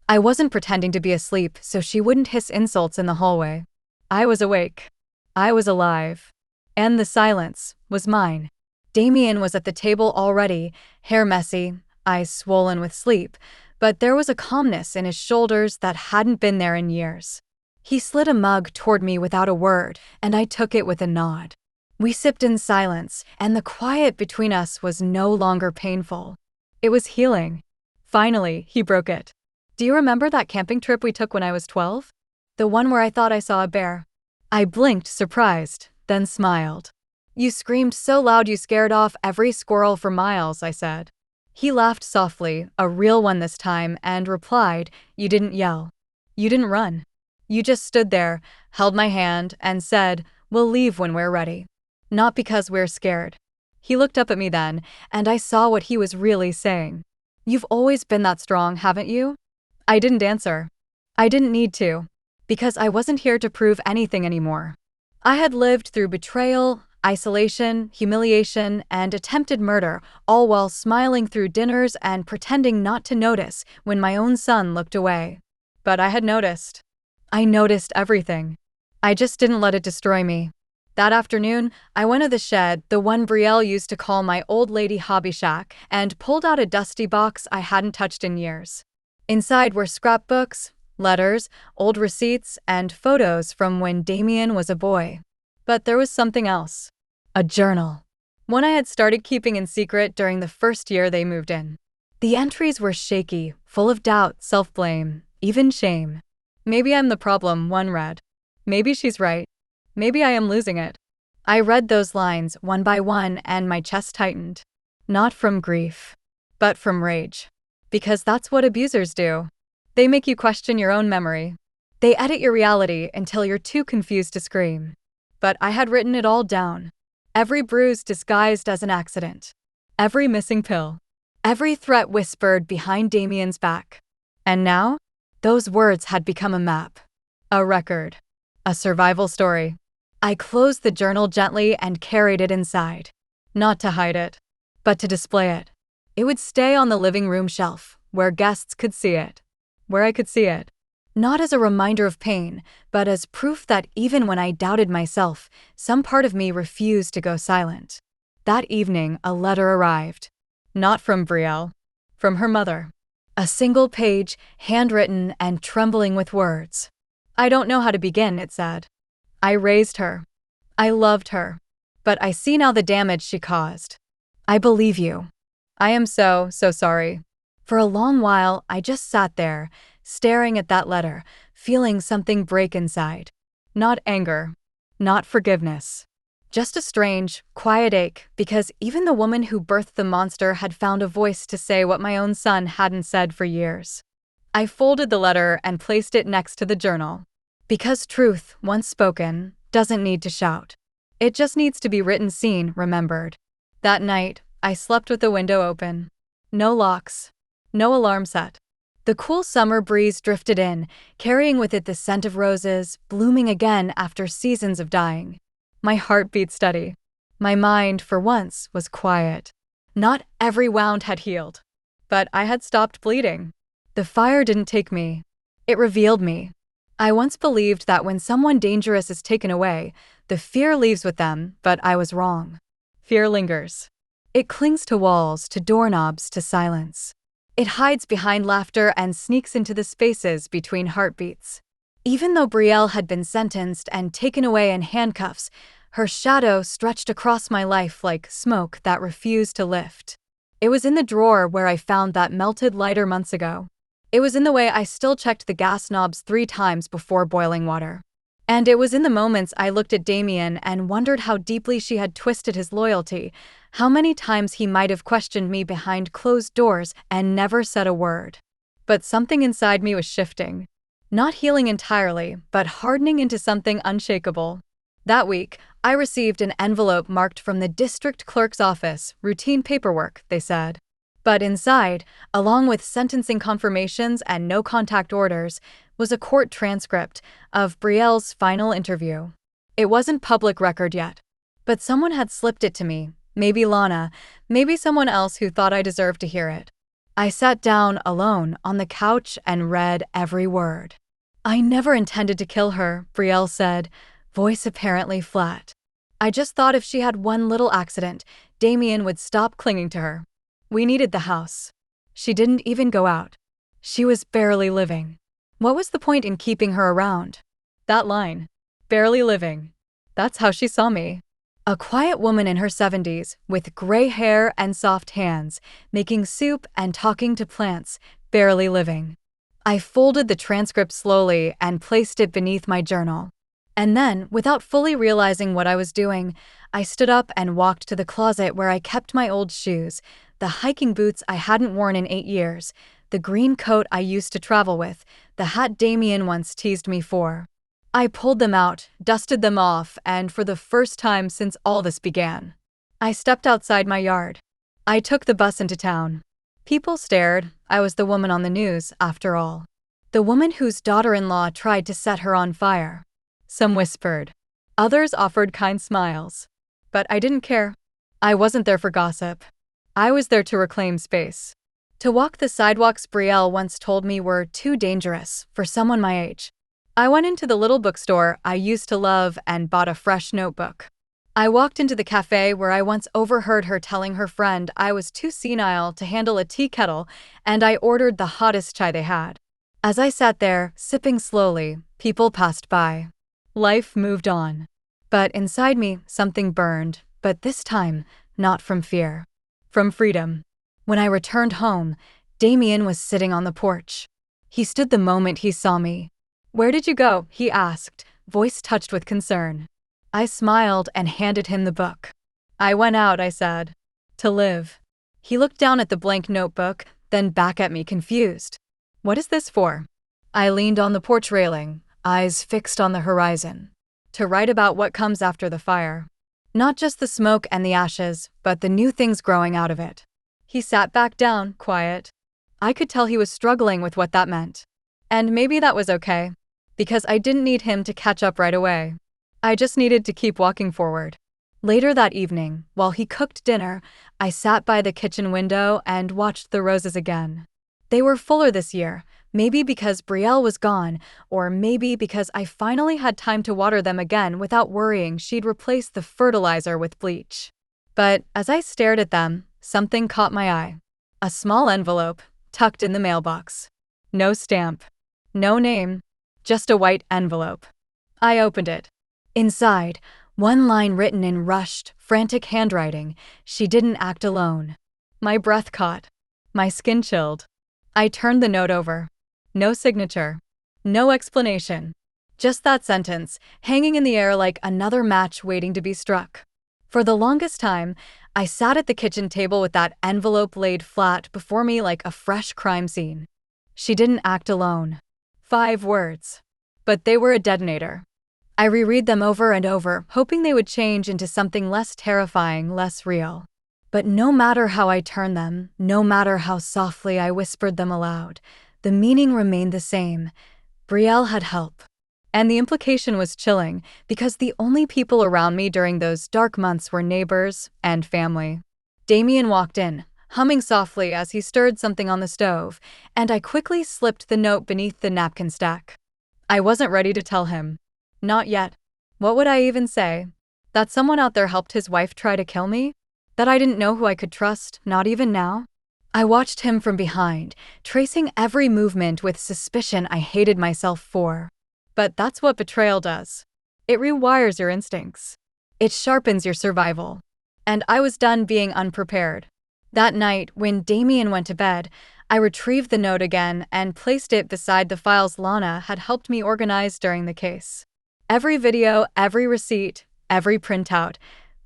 I wasn't pretending to be asleep so she wouldn't hiss insults in the hallway. I was awake. I was alive. And the silence was mine. Damien was at the table already, hair messy, eyes swollen with sleep, but there was a calmness in his shoulders that hadn't been there in years. He slid a mug toward me without a word, and I took it with a nod. We sipped in silence, and the quiet between us was no longer painful. It was healing. Finally, he broke it. "Do you remember that camping trip we took when I was 12? The one where I thought I saw a bear?" I blinked, surprised, then smiled. "You screamed so loud you scared off every squirrel for miles," I said. He laughed softly, a real one this time, and replied, "You didn't yell. You didn't run. You just stood there, held my hand, and said, 'We'll leave when we're ready.' Not because we're scared." He looked up at me then, and I saw what he was really saying. "You've always been that strong, haven't you?" I didn't answer. I didn't need to, because I wasn't here to prove anything anymore. I had lived through betrayal, isolation, humiliation, and attempted murder, all while smiling through dinners and pretending not to notice when my own son looked away. But I had noticed. I noticed everything. I just didn't let it destroy me. That afternoon, I went to the shed, the one Brielle used to call my old lady hobby shack, and pulled out a dusty box I hadn't touched in years. Inside were scrapbooks, letters, old receipts, and photos from when Damien was a boy. But there was something else. A journal. One I had started keeping in secret during the first year they moved in. The entries were shaky, full of doubt, self-blame, even shame. "Maybe I'm the problem," one read. "Maybe she's right. Maybe I am losing it." I read those lines one by one and my chest tightened. Not from grief, but from rage. Because that's what abusers do. They make you question your own memory. They edit your reality until you're too confused to scream. But I had written it all down. Every bruise disguised as an accident. Every missing pill. Every threat whispered behind Damien's back. And now, those words had become a map. A record. A survival story. I closed the journal gently and carried it inside. Not to hide it, but to display it. It would stay on the living room shelf, where guests could see it. Where I could see it. Not as a reminder of pain, but as proof that even when I doubted myself, some part of me refused to go silent. That evening, a letter arrived. Not from Brielle. From her mother. A single page, handwritten and trembling with words. "I don't know how to begin," it said. "I raised her. I loved her. But I see now the damage she caused. I believe you. I am so sorry." For a long while, I just sat there, staring at that letter, feeling something break inside. Not anger. Not forgiveness. Just a strange, quiet ache, because even the woman who birthed the monster had found a voice to say what my own son hadn't said for years. I folded the letter and placed it next to the journal. Because truth, once spoken, doesn't need to shout. It just needs to be written, seen, remembered. That night, I slept with the window open. No locks. No alarm set. The cool summer breeze drifted in, carrying with it the scent of roses, blooming again after seasons of dying. My heart beat steady. My mind, for once, was quiet. Not every wound had healed. But I had stopped bleeding. The fire didn't take me. It revealed me. I once believed that when someone dangerous is taken away, the fear leaves with them, but I was wrong. Fear lingers. It clings to walls, to doorknobs, to silence. It hides behind laughter and sneaks into the spaces between heartbeats. Even though Brielle had been sentenced and taken away in handcuffs, her shadow stretched across my life like smoke that refused to lift. It was in the drawer where I found that melted lighter months ago. It was in the way I still checked the gas knobs 3 times before boiling water. And it was in the moments I looked at Damien and wondered how deeply she had twisted his loyalty, how many times he might have questioned me behind closed doors and never said a word. But something inside me was shifting. Not healing entirely, but hardening into something unshakable. That week, I received an envelope marked from the district clerk's office, routine paperwork, they said. But inside, along with sentencing confirmations and no-contact orders, was a court transcript of Brielle's final interview. It wasn't public record yet, but someone had slipped it to me, maybe Lana, maybe someone else who thought I deserved to hear it. I sat down alone on the couch and read every word. "I never intended to kill her," Brielle said, voice apparently flat. "I just thought if she had one little accident, Damien would stop clinging to her. We needed the house. She didn't even go out. She was barely living. What was the point in keeping her around?" That line, barely living. That's how she saw me. A quiet woman in her 70s, with gray hair and soft hands, making soup and talking to plants, barely living. I folded the transcript slowly and placed it beneath my journal. And then, without fully realizing what I was doing, I stood up and walked to the closet where I kept my old shoes, the hiking boots I hadn't worn in 8 years, the green coat I used to travel with, the hat Damien once teased me for. I pulled them out, dusted them off, and for the first time since all this began, I stepped outside my yard. I took the bus into town. People stared. I was the woman on the news, after all. The woman whose daughter-in-law tried to set her on fire. Some whispered. Others offered kind smiles. But I didn't care. I wasn't there for gossip. I was there to reclaim space. To walk the sidewalks Brielle once told me were too dangerous for someone my age. I went into the little bookstore I used to love and bought a fresh notebook. I walked into the cafe where I once overheard her telling her friend I was too senile to handle a tea kettle, and I ordered the hottest chai they had. As I sat there, sipping slowly, people passed by. Life moved on. But inside me, something burned, but this time, not from fear. From freedom. When I returned home, Damien was sitting on the porch. He stood the moment he saw me. "Where did you go?" he asked, voice touched with concern. I smiled and handed him the book. "I went out," I said. "To live." He looked down at the blank notebook, then back at me confused. "What is this for?" I leaned on the porch railing, eyes fixed on the horizon. "To write about what comes after the fire. Not just the smoke and the ashes, but the new things growing out of it." He sat back down, quiet. I could tell he was struggling with what that meant. And maybe that was okay, because I didn't need him to catch up right away. I just needed to keep walking forward. Later that evening, while he cooked dinner, I sat by the kitchen window and watched the roses again. They were fuller this year, Maybe because Brielle was gone, or maybe because I finally had time to water them again without worrying she'd replace the fertilizer with bleach. But as I stared at them, something caught my eye. A small envelope, tucked in the mailbox. No stamp. No name. Just a white envelope. I opened it. Inside, one line written in rushed, frantic handwriting: "She didn't act alone." My breath caught. My skin chilled. I turned the note over. No signature. No explanation. Just that sentence, hanging in the air like another match waiting to be struck. For the longest time, I sat at the kitchen table with that envelope laid flat before me like a fresh crime scene. She didn't act alone. 5 words. But they were a detonator. I reread them over and over, hoping they would change into something less terrifying, less real. But no matter how I turned them, no matter how softly I whispered them aloud, the meaning remained the same. Brielle had help. And the implication was chilling, because the only people around me during those dark months were neighbors and family. Damien walked in, humming softly as he stirred something on the stove, and I quickly slipped the note beneath the napkin stack. I wasn't ready to tell him. Not yet. What would I even say? That someone out there helped his wife try to kill me? That I didn't know who I could trust, not even now? I watched him from behind, tracing every movement with suspicion I hated myself for. But that's what betrayal does. It rewires your instincts. It sharpens your survival. And I was done being unprepared. That night, when Damien went to bed, I retrieved the note again and placed it beside the files Lana had helped me organize during the case. Every video, every receipt, every printout,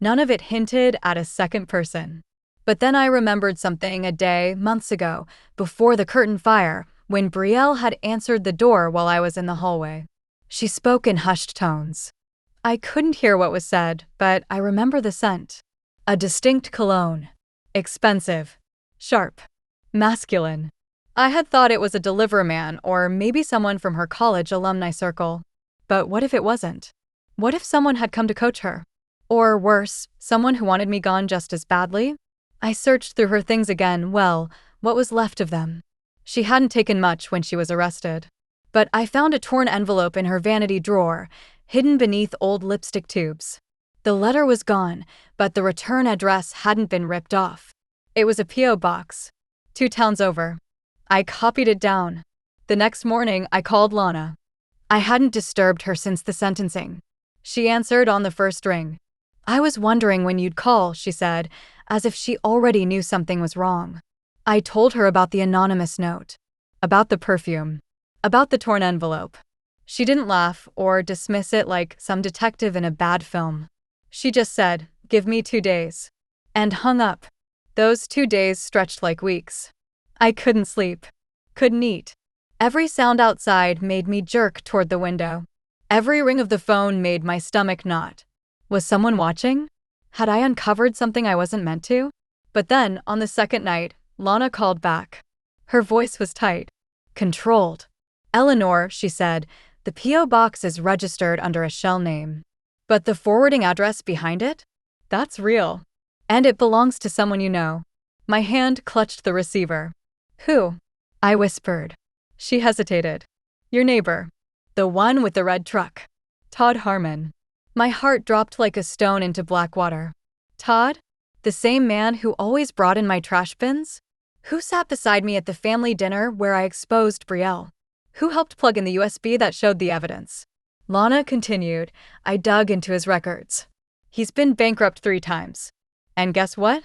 none of it hinted at a second person. But then I remembered something a day, months ago, before the curtain fire, when Brielle had answered the door while I was in the hallway. She spoke in hushed tones. I couldn't hear what was said, but I remember the scent. A distinct cologne. Expensive. Sharp. Masculine. I had thought it was a deliverman or maybe someone from her college alumni circle. But what if it wasn't? What if someone had come to coach her? Or worse, someone who wanted me gone just as badly? I searched through her things again, well, what was left of them. She hadn't taken much when she was arrested. But I found a torn envelope in her vanity drawer, hidden beneath old lipstick tubes. The letter was gone, but the return address hadn't been ripped off. It was a P.O. box, 2 towns over. I copied it down. The next morning, I called Lana. I hadn't disturbed her since the sentencing. She answered on the first ring. I was wondering when you'd call, she said, as if she already knew something was wrong. I told her about the anonymous note, about the perfume, about the torn envelope. She didn't laugh or dismiss it like some detective in a bad film. She just said, "Give me 2 days." And hung up. Those 2 days stretched like weeks. I couldn't sleep. Couldn't eat. Every sound outside made me jerk toward the window. Every ring of the phone made my stomach knot. Was someone watching? Had I uncovered something I wasn't meant to? But then, on the second night, Lana called back. Her voice was tight. Controlled. "Eleanor," she said, "the P.O. box is registered under a shell name. But the forwarding address behind it? That's real. And it belongs to someone you know." My hand clutched the receiver. "Who?" I whispered. She hesitated. "Your neighbor. The one with the red truck. Todd Harmon." My heart dropped like a stone into black water. Todd? The same man who always brought in my trash bins? Who sat beside me at the family dinner where I exposed Brielle? Who helped plug in the USB that showed the evidence? Lana continued. I dug into his records. He's been bankrupt 3 times. And guess what?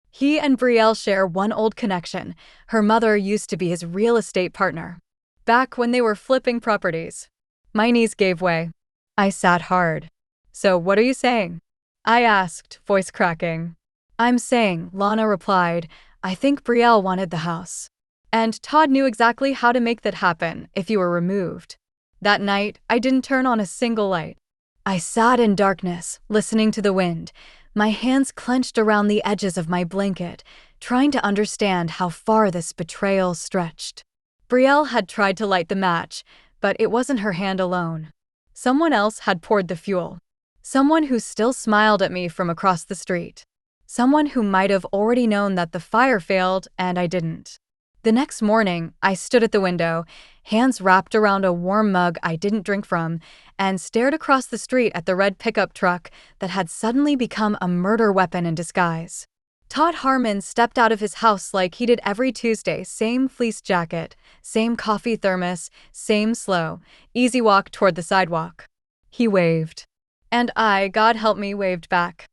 He and Brielle share one old connection. Her mother used to be his real estate partner. Back when they were flipping properties. My knees gave way. I sat hard. "So what are you saying?" I asked, voice cracking. "I'm saying," Lana replied, "I think Brielle wanted the house. And Todd knew exactly how to make that happen if you were removed." That night, I didn't turn on a single light. I sat in darkness, listening to the wind, my hands clenched around the edges of my blanket, trying to understand how far this betrayal stretched. Brielle had tried to light the match, but it wasn't her hand alone. Someone else had poured the fuel. Someone who still smiled at me from across the street. Someone who might have already known that the fire failed and I didn't. The next morning, I stood at the window, hands wrapped around a warm mug I didn't drink from, and stared across the street at the red pickup truck that had suddenly become a murder weapon in disguise. Todd Harmon stepped out of his house like he did every Tuesday, same fleece jacket, same coffee thermos, same slow, easy walk toward the sidewalk. He waved. And I, God help me, waved back.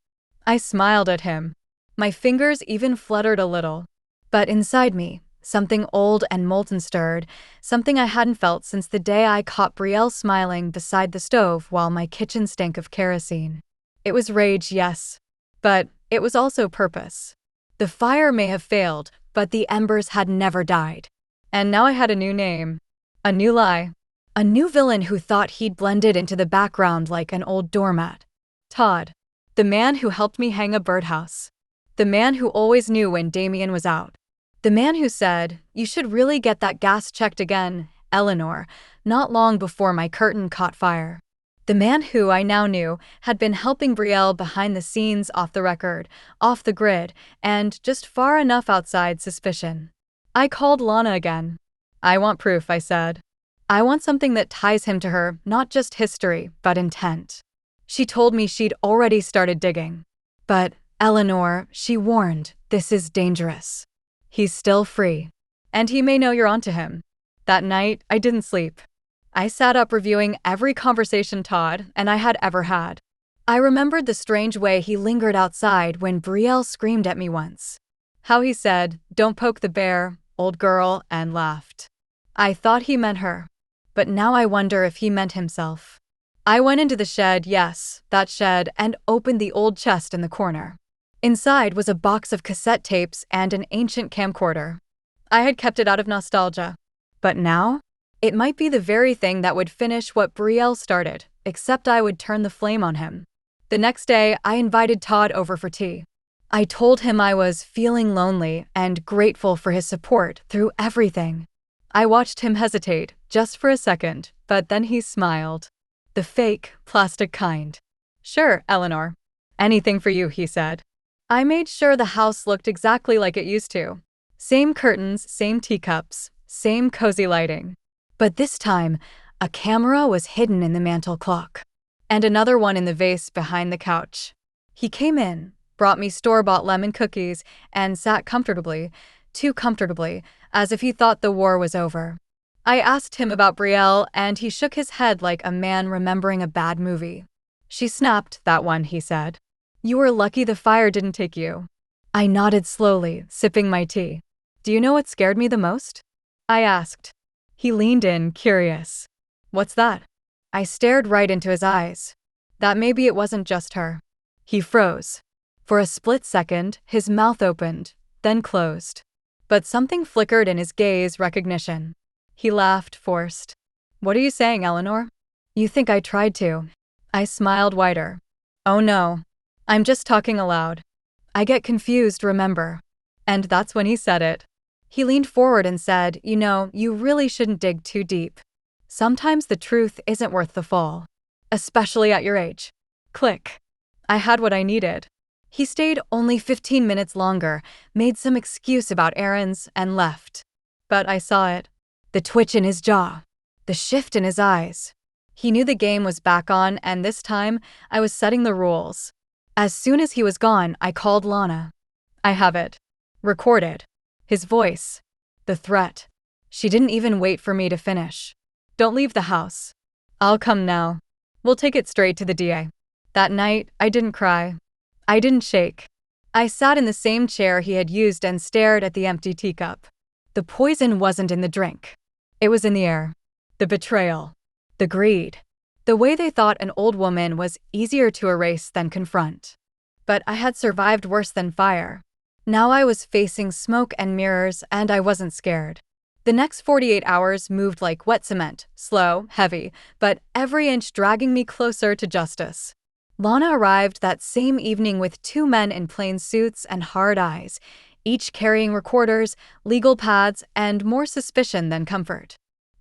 I smiled at him. My fingers even fluttered a little. But inside me, something old and molten stirred, something I hadn't felt since the day I caught Brielle smiling beside the stove while my kitchen stank of kerosene. It was rage, yes, but it was also purpose. The fire may have failed, but the embers had never died. And now I had a new name, a new lie, a new villain who thought he'd blended into the background like an old doormat. Todd, the man who helped me hang a birdhouse. The man who always knew when Damien was out. The man who said, "You should really get that gas checked again, Eleanor," not long before my curtain caught fire. The man who I now knew had been helping Brielle behind the scenes, off the record, off the grid, and just far enough outside suspicion. I called Lana again. "I want proof," I said. "I want something that ties him to her, not just history, but intent." She told me she'd already started digging. "But, Eleanor," she warned, "this is dangerous. He's still free. And he may know you're onto him." That night, I didn't sleep. I sat up reviewing every conversation Todd and I had ever had. I remembered the strange way he lingered outside when Brielle screamed at me once. How he said, "Don't poke the bear, old girl," and laughed. I thought he meant her. But now I wonder if he meant himself. I went into the shed, yes, that shed, and opened the old chest in the corner. Inside was a box of cassette tapes and an ancient camcorder. I had kept it out of nostalgia. But now? It might be the very thing that would finish what Brielle started, except I would turn the flame on him. The next day, I invited Todd over for tea. I told him I was feeling lonely and grateful for his support through everything. I watched him hesitate, just for a second, but then he smiled. The fake, plastic kind. "Sure, Eleanor. Anything for you," he said. I made sure the house looked exactly like it used to. Same curtains, same teacups, same cozy lighting. But this time, a camera was hidden in the mantel clock, and another one in the vase behind the couch. He came in, brought me store-bought lemon cookies, and sat comfortably, too comfortably, as if he thought the war was over. I asked him about Brielle, and he shook his head like a man remembering a bad movie. "She snapped, that one," he said. "You were lucky the fire didn't take you." I nodded slowly, sipping my tea. "Do you know what scared me the most?" I asked. He leaned in, curious. "What's that?" I stared right into his eyes. That maybe it wasn't just her. He froze. For a split second, his mouth opened, then closed. But something flickered in his gaze, recognition. He laughed, forced. "What are you saying, Eleanor?" "You think I tried to." I smiled wider. "Oh no. I'm just talking aloud. I get confused, remember." And that's when he said it. He leaned forward and said, "You know, you really shouldn't dig too deep. Sometimes the truth isn't worth the fall. Especially at your age." Click. I had what I needed. He stayed only 15 minutes longer, made some excuse about errands, and left. But I saw it. The twitch in his jaw. The shift in his eyes. He knew the game was back on, and this time, I was setting the rules. As soon as he was gone, I called Lana. I have it. Recorded. His voice. The threat. She didn't even wait for me to finish. "Don't leave the house." "I'll come now. We'll take it straight to the DA." That night, I didn't cry. I didn't shake. I sat in the same chair he had used and stared at the empty teacup. The poison wasn't in the drink. It was in the air. The betrayal. The greed. The way they thought an old woman was easier to erase than confront. But I had survived worse than fire. Now I was facing smoke and mirrors, and I wasn't scared. The next 48 hours moved like wet cement, slow, heavy, but every inch dragging me closer to justice. Lana arrived that same evening with 2 men in plain suits and hard eyes, each carrying recorders, legal pads, and more suspicion than comfort.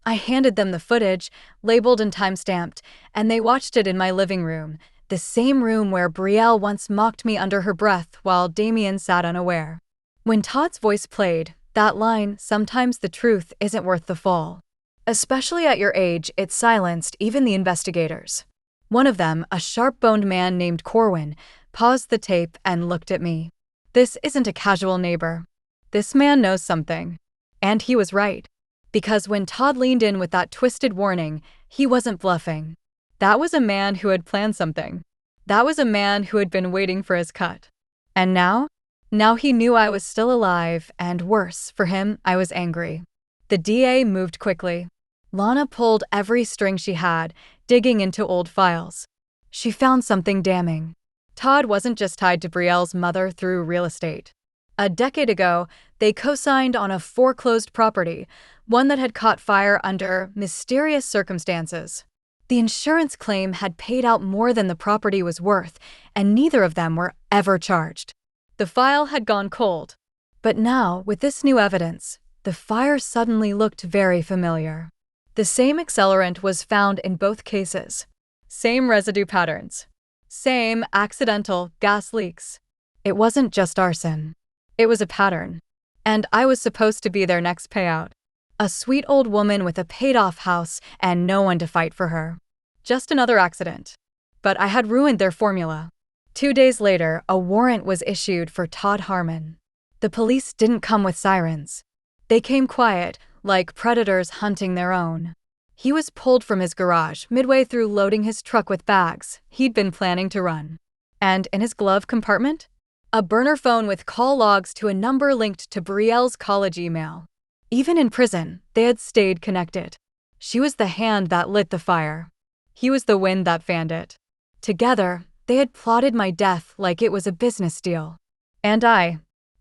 I handed them the footage, labeled and time-stamped, and they watched it in my living room, the same room where Brielle once mocked me under her breath while Damien sat unaware. When Todd's voice played, That line, sometimes the truth isn't worth the fall. Especially at your age, it silenced even the investigators. One of them, a sharp-boned man named Corwin, paused the tape and looked at me. This isn't a casual neighbor. This man knows something. And he was right. Because when Todd leaned in with that twisted warning, he wasn't bluffing. That was a man who had planned something. That was a man who had been waiting for his cut. And now? Now he knew I was still alive, and worse, for him, I was angry. The DA moved quickly. Lana pulled every string she had, digging into old files. She found something damning. Todd wasn't just tied to Brielle's mother through real estate. A decade ago, they co-signed on a foreclosed property, one that had caught fire under mysterious circumstances. The insurance claim had paid out more than the property was worth, and neither of them were ever charged. The file had gone cold. But now, with this new evidence, the fire suddenly looked very familiar. The same accelerant was found in both cases. Same residue patterns. Same accidental gas leaks. It wasn't just arson. It was a pattern. And I was supposed to be their next payout. A sweet old woman with a paid-off house and no one to fight for her. Just another accident. But I had ruined their formula. 2 days later, a warrant was issued for Todd Harmon. The police didn't come with sirens. They came quiet, like predators hunting their own. He was pulled from his garage midway through loading his truck with bags he'd been planning to run. And in his glove compartment? A burner phone with call logs to a number linked to Brielle's college email. Even in prison, they had stayed connected. She was the hand that lit the fire. He was the wind that fanned it. Together, they had plotted my death like it was a business deal. And I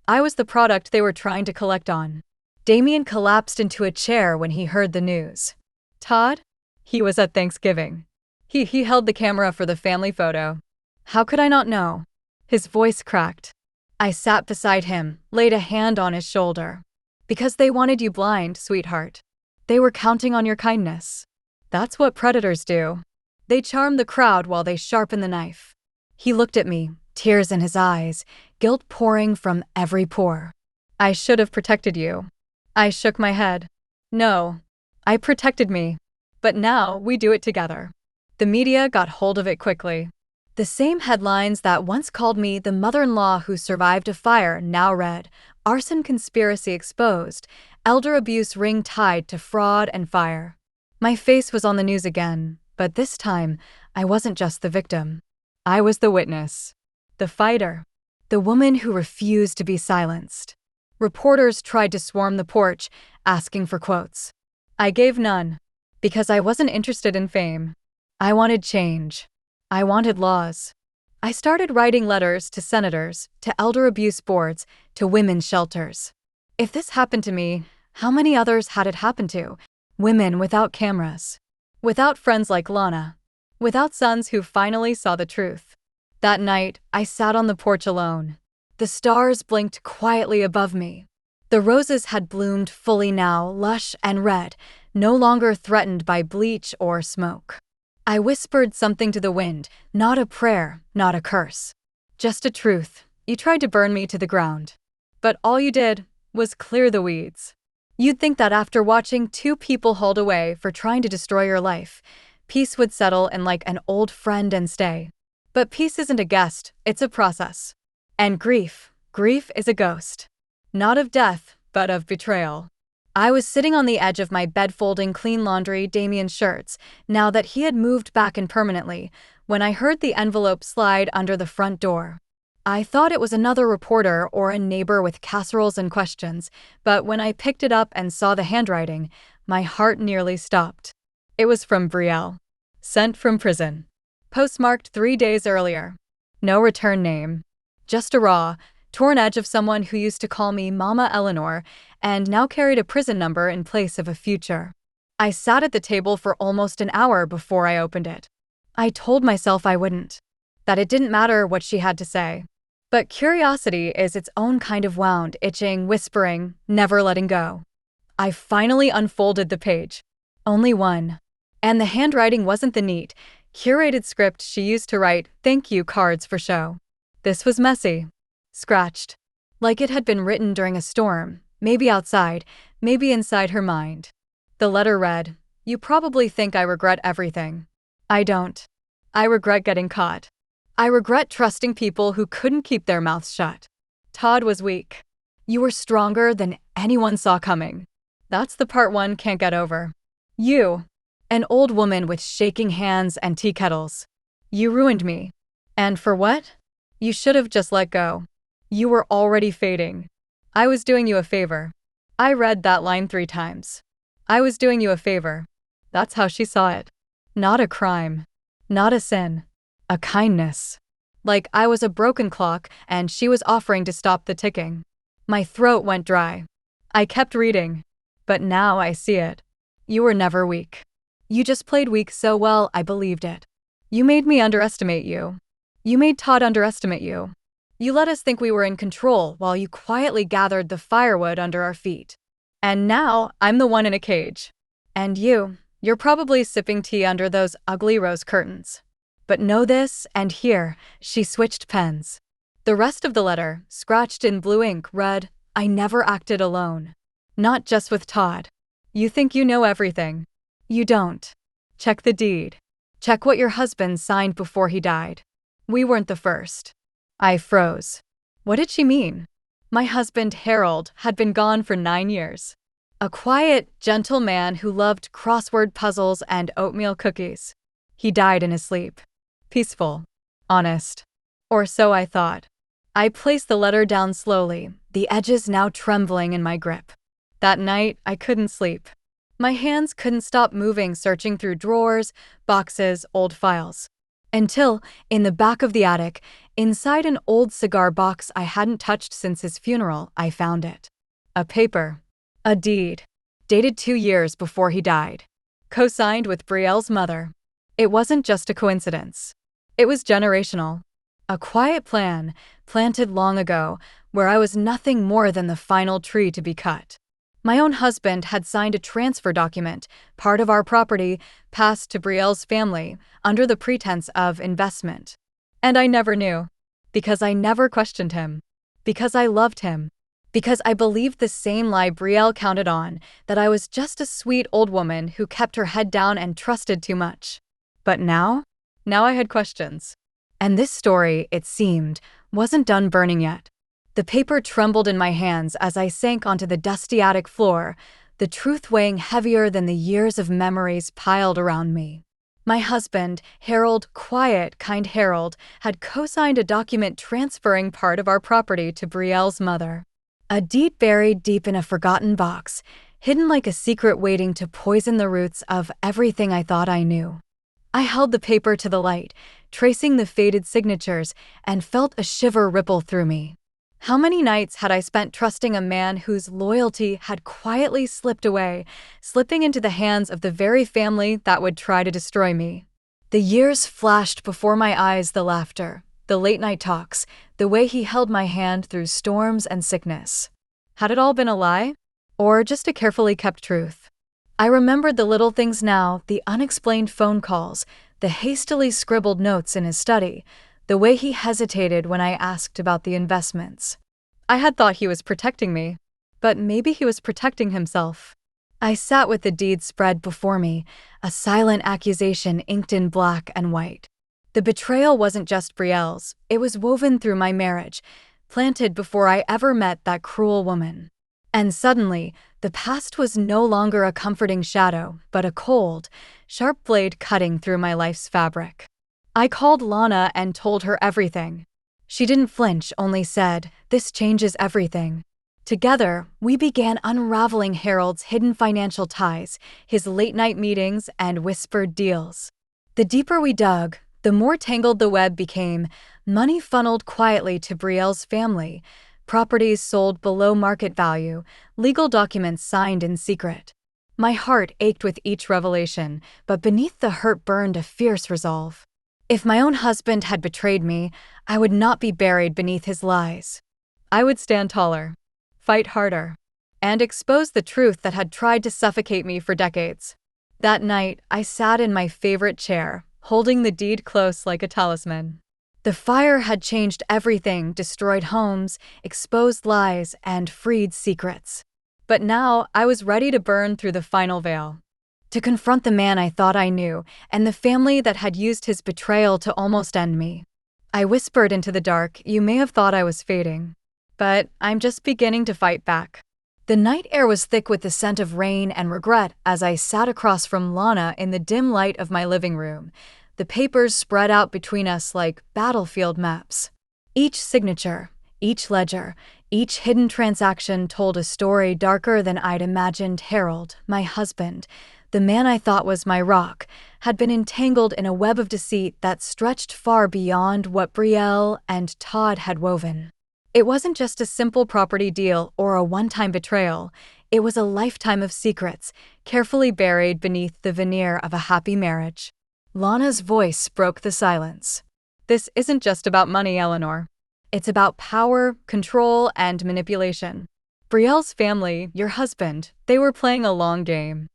was the product they were trying to collect on. Damien collapsed into a chair when he heard the news. Todd? He was at Thanksgiving. He held the camera for the family photo. How could I not know? His voice cracked. I sat beside him, laid a hand on his shoulder. Because they wanted you blind, sweetheart. They were counting on your kindness. That's what predators do. They charm the crowd while they sharpen the knife. He looked at me, tears in his eyes, guilt pouring from every pore. I should have protected you. I shook my head. No, I protected me. But now we do it together. The media got hold of it quickly. The same headlines that once called me the mother-in-law who survived a fire now read, Arson Conspiracy Exposed, Elder Abuse Ring Tied to Fraud and Fire. My face was on the news again, but this time, I wasn't just the victim. I was the witness. The fighter. The woman who refused to be silenced. Reporters tried to swarm the porch, asking for quotes. I gave none, because I wasn't interested in fame. I wanted change. I wanted laws. I started writing letters to senators, to elder abuse boards, to women's shelters. If this happened to me, how many others had it happened to? Women without cameras. Without friends like Lana. Without sons who finally saw the truth. That night, I sat on the porch alone. The stars blinked quietly above me. The roses had bloomed fully now, lush and red, no longer threatened by bleach or smoke. I whispered something to the wind, not a prayer, not a curse. Just a truth. You tried to burn me to the ground. But all you did was clear the weeds. You'd think that after watching 2 people hauled away for trying to destroy your life, peace would settle in like an old friend and stay. But peace isn't a guest, it's a process. And grief is a ghost. Not of death, but of betrayal. I was sitting on the edge of my bed folding clean laundry Damien shirts, now that he had moved back in permanently, when I heard the envelope slide under the front door. I thought it was another reporter or a neighbor with casseroles and questions, but when I picked it up and saw the handwriting, my heart nearly stopped. It was from Brielle. Sent from prison. Postmarked 3 days earlier. No return name. Just a raw, torn edge of someone who used to call me Mama Eleanor and now carried a prison number in place of a future. I sat at the table for almost an hour before I opened it. I told myself I wouldn't. That it didn't matter what she had to say. But curiosity is its own kind of wound, itching, whispering, never letting go. I finally unfolded the page. Only one. And the handwriting wasn't the neat, curated script she used to write thank you cards for show. This was messy. Scratched. Like it had been written during a storm, Maybe outside, maybe inside her mind. The letter read, "You probably think I regret everything. I don't. I regret getting caught. I regret trusting people who couldn't keep their mouths shut. Todd was weak. You were stronger than anyone saw coming. That's the part one can't get over. You, an old woman with shaking hands and tea kettles. You ruined me. And for what? You should have just let go. You were already fading. I was doing you a favor." I read that line 3 times. I was doing you a favor. That's how she saw it. Not a crime. Not a sin. A kindness. Like I was a broken clock and she was offering to stop the ticking. My throat went dry. I kept reading. But now I see it. You were never weak. You just played weak so well I believed it. You made me underestimate you. You made Todd underestimate you. You let us think we were in control while you quietly gathered the firewood under our feet. And now I'm the one in a cage. And you're probably sipping tea under those ugly rose curtains. But know this, and here, she switched pens. The rest of the letter, scratched in blue ink, read, "I never acted alone. Not just with Todd. You think you know everything. You don't. Check the deed. Check what your husband signed before he died. We weren't the first." I froze. What did she mean? My husband, Harold, had been gone for 9 years. A quiet, gentle man who loved crossword puzzles and oatmeal cookies. He died in his sleep. Peaceful. Honest. Or so I thought. I placed the letter down slowly, the edges now trembling in my grip. That night, I couldn't sleep. My hands couldn't stop moving, searching through drawers, boxes, old files. Until, in the back of the attic, inside an old cigar box I hadn't touched since his funeral, I found it. A paper. A deed. Dated 2 years before he died. Co-signed with Brielle's mother. It wasn't just a coincidence. It was generational. A quiet plan, planted long ago, where I was nothing more than the final tree to be cut. My own husband had signed a transfer document, part of our property, passed to Brielle's family, under the pretense of investment. And I never knew. Because I never questioned him. Because I loved him. Because I believed the same lie Brielle counted on, that I was just a sweet old woman who kept her head down and trusted too much. But now I had questions. And this story, it seemed, wasn't done burning yet. The paper trembled in my hands as I sank onto the dusty attic floor, the truth weighing heavier than the years of memories piled around me. My husband, Harold, quiet, kind Harold, had co-signed a document transferring part of our property to Brielle's mother. A deed buried deep in a forgotten box, hidden like a secret waiting to poison the roots of everything I thought I knew. I held the paper to the light, tracing the faded signatures, and felt a shiver ripple through me. How many nights had I spent trusting a man whose loyalty had quietly slipped away, slipping into the hands of the very family that would try to destroy me? The years flashed before my eyes, the laughter, the late-night talks, the way he held my hand through storms and sickness. Had it all been a lie? Or just a carefully kept truth? I remembered the little things now, the unexplained phone calls, the hastily scribbled notes in his study, the way he hesitated when I asked about the investments. I had thought he was protecting me, but maybe he was protecting himself. I sat with the deed spread before me, a silent accusation inked in black and white. The betrayal wasn't just Brielle's, it was woven through my marriage, planted before I ever met that cruel woman. And suddenly, the past was no longer a comforting shadow, but a cold, sharp blade cutting through my life's fabric. I called Lana and told her everything. She didn't flinch, only said, "This changes everything." Together, we began unraveling Harold's hidden financial ties, his late-night meetings, and whispered deals. The deeper we dug, the more tangled the web became. Money funneled quietly to Brielle's family, properties sold below market value, legal documents signed in secret. My heart ached with each revelation, but beneath the hurt burned a fierce resolve. If my own husband had betrayed me, I would not be buried beneath his lies. I would stand taller, fight harder, and expose the truth that had tried to suffocate me for decades. That night, I sat in my favorite chair, holding the deed close like a talisman. The fire had changed everything, destroyed homes, exposed lies, and freed secrets. But now I was ready to burn through the final veil, to confront the man I thought I knew and the family that had used his betrayal to almost end me. I whispered into the dark, "You may have thought I was fading, but I'm just beginning to fight back." The night air was thick with the scent of rain and regret as I sat across from Lana in the dim light of my living room, the papers spread out between us like battlefield maps. Each signature, each ledger, each hidden transaction told a story darker than I'd imagined. Harold, my husband, the man I thought was my rock, had been entangled in a web of deceit that stretched far beyond what Brielle and Todd had woven. It wasn't just a simple property deal or a one-time betrayal. It was a lifetime of secrets, carefully buried beneath the veneer of a happy marriage. Lana's voice broke the silence. "This isn't just about money, Eleanor. It's about power, control, and manipulation. Brielle's family, your husband, they were playing a long game."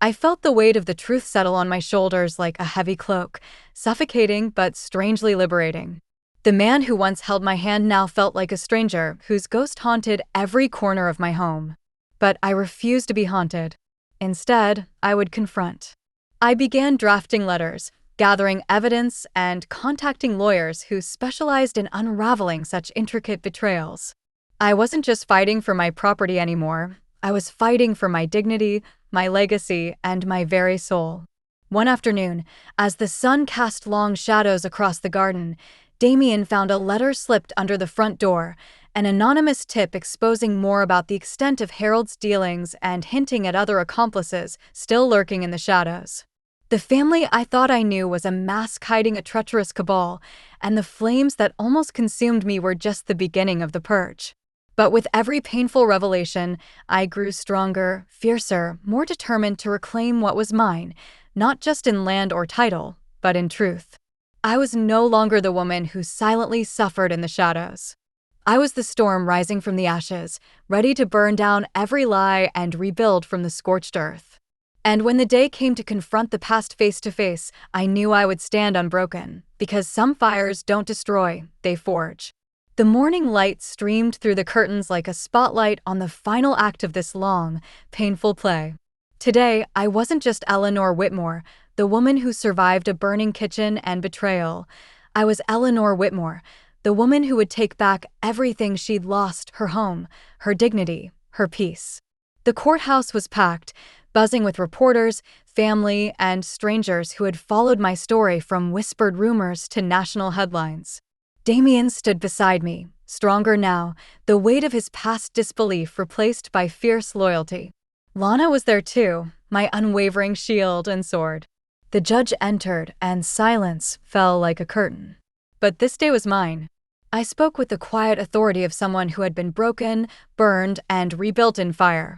I felt the weight of the truth settle on my shoulders like a heavy cloak, suffocating but strangely liberating. The man who once held my hand now felt like a stranger whose ghost haunted every corner of my home. But I refused to be haunted. Instead, I would confront. I began drafting letters, gathering evidence, and contacting lawyers who specialized in unraveling such intricate betrayals. I wasn't just fighting for my property anymore. I was fighting for my dignity, my legacy, and my very soul. One afternoon, as the sun cast long shadows across the garden, Damien found a letter slipped under the front door, an anonymous tip exposing more about the extent of Harold's dealings and hinting at other accomplices still lurking in the shadows. The family I thought I knew was a mask hiding a treacherous cabal, and the flames that almost consumed me were just the beginning of the purge. But with every painful revelation, I grew stronger, fiercer, more determined to reclaim what was mine, not just in land or title, but in truth. I was no longer the woman who silently suffered in the shadows. I was the storm rising from the ashes, ready to burn down every lie and rebuild from the scorched earth. And when the day came to confront the past face to face, I knew I would stand unbroken, because some fires don't destroy, they forge. The morning light streamed through the curtains like a spotlight on the final act of this long, painful play. Today, I wasn't just Eleanor Whitmore, the woman who survived a burning kitchen and betrayal. I was Eleanor Whitmore, the woman who would take back everything she'd lost: her home, her dignity, her peace. The courthouse was packed, buzzing with reporters, family, and strangers who had followed my story from whispered rumors to national headlines. Damien stood beside me, stronger now, the weight of his past disbelief replaced by fierce loyalty. Lana was there too, my unwavering shield and sword. The judge entered, and silence fell like a curtain. But this day was mine. I spoke with the quiet authority of someone who had been broken, burned, and rebuilt in fire.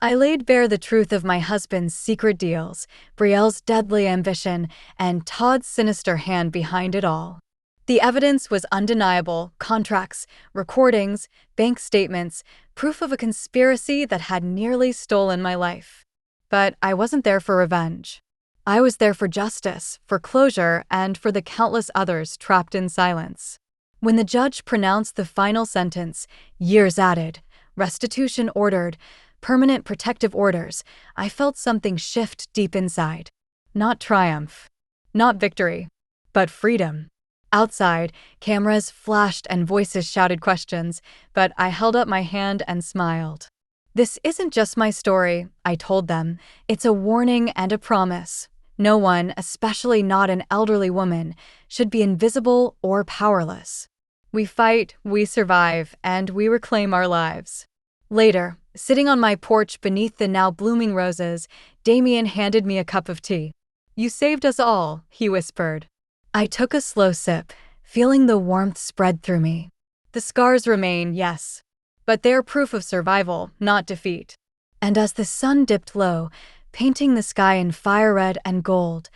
I laid bare the truth of my husband's secret deals, Brielle's deadly ambition, and Todd's sinister hand behind it all. The evidence was undeniable: contracts, recordings, bank statements, proof of a conspiracy that had nearly stolen my life. But I wasn't there for revenge. I was there for justice, for closure, and for the countless others trapped in silence. When the judge pronounced the final sentence, years added, restitution ordered, permanent protective orders, I felt something shift deep inside. Not triumph, not victory, but freedom. Outside, cameras flashed and voices shouted questions, but I held up my hand and smiled. "This isn't just my story," I told them. "It's a warning and a promise. No one, especially not an elderly woman, should be invisible or powerless. We fight, we survive, and we reclaim our lives." Later, sitting on my porch beneath the now blooming roses, Damien handed me a cup of tea. "You saved us all," he whispered. I took a slow sip, feeling the warmth spread through me. The scars remain, yes, but they're proof of survival, not defeat. And as the sun dipped low, painting the sky in fire red and gold,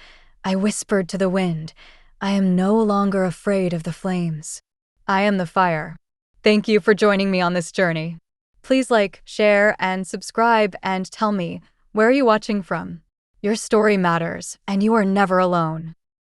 I whispered to the wind, "I am no longer afraid of the flames. I am the fire." Thank you for joining me on this journey. Please like, share, and subscribe, and tell me, where are you watching from? Your story matters, and you are never alone.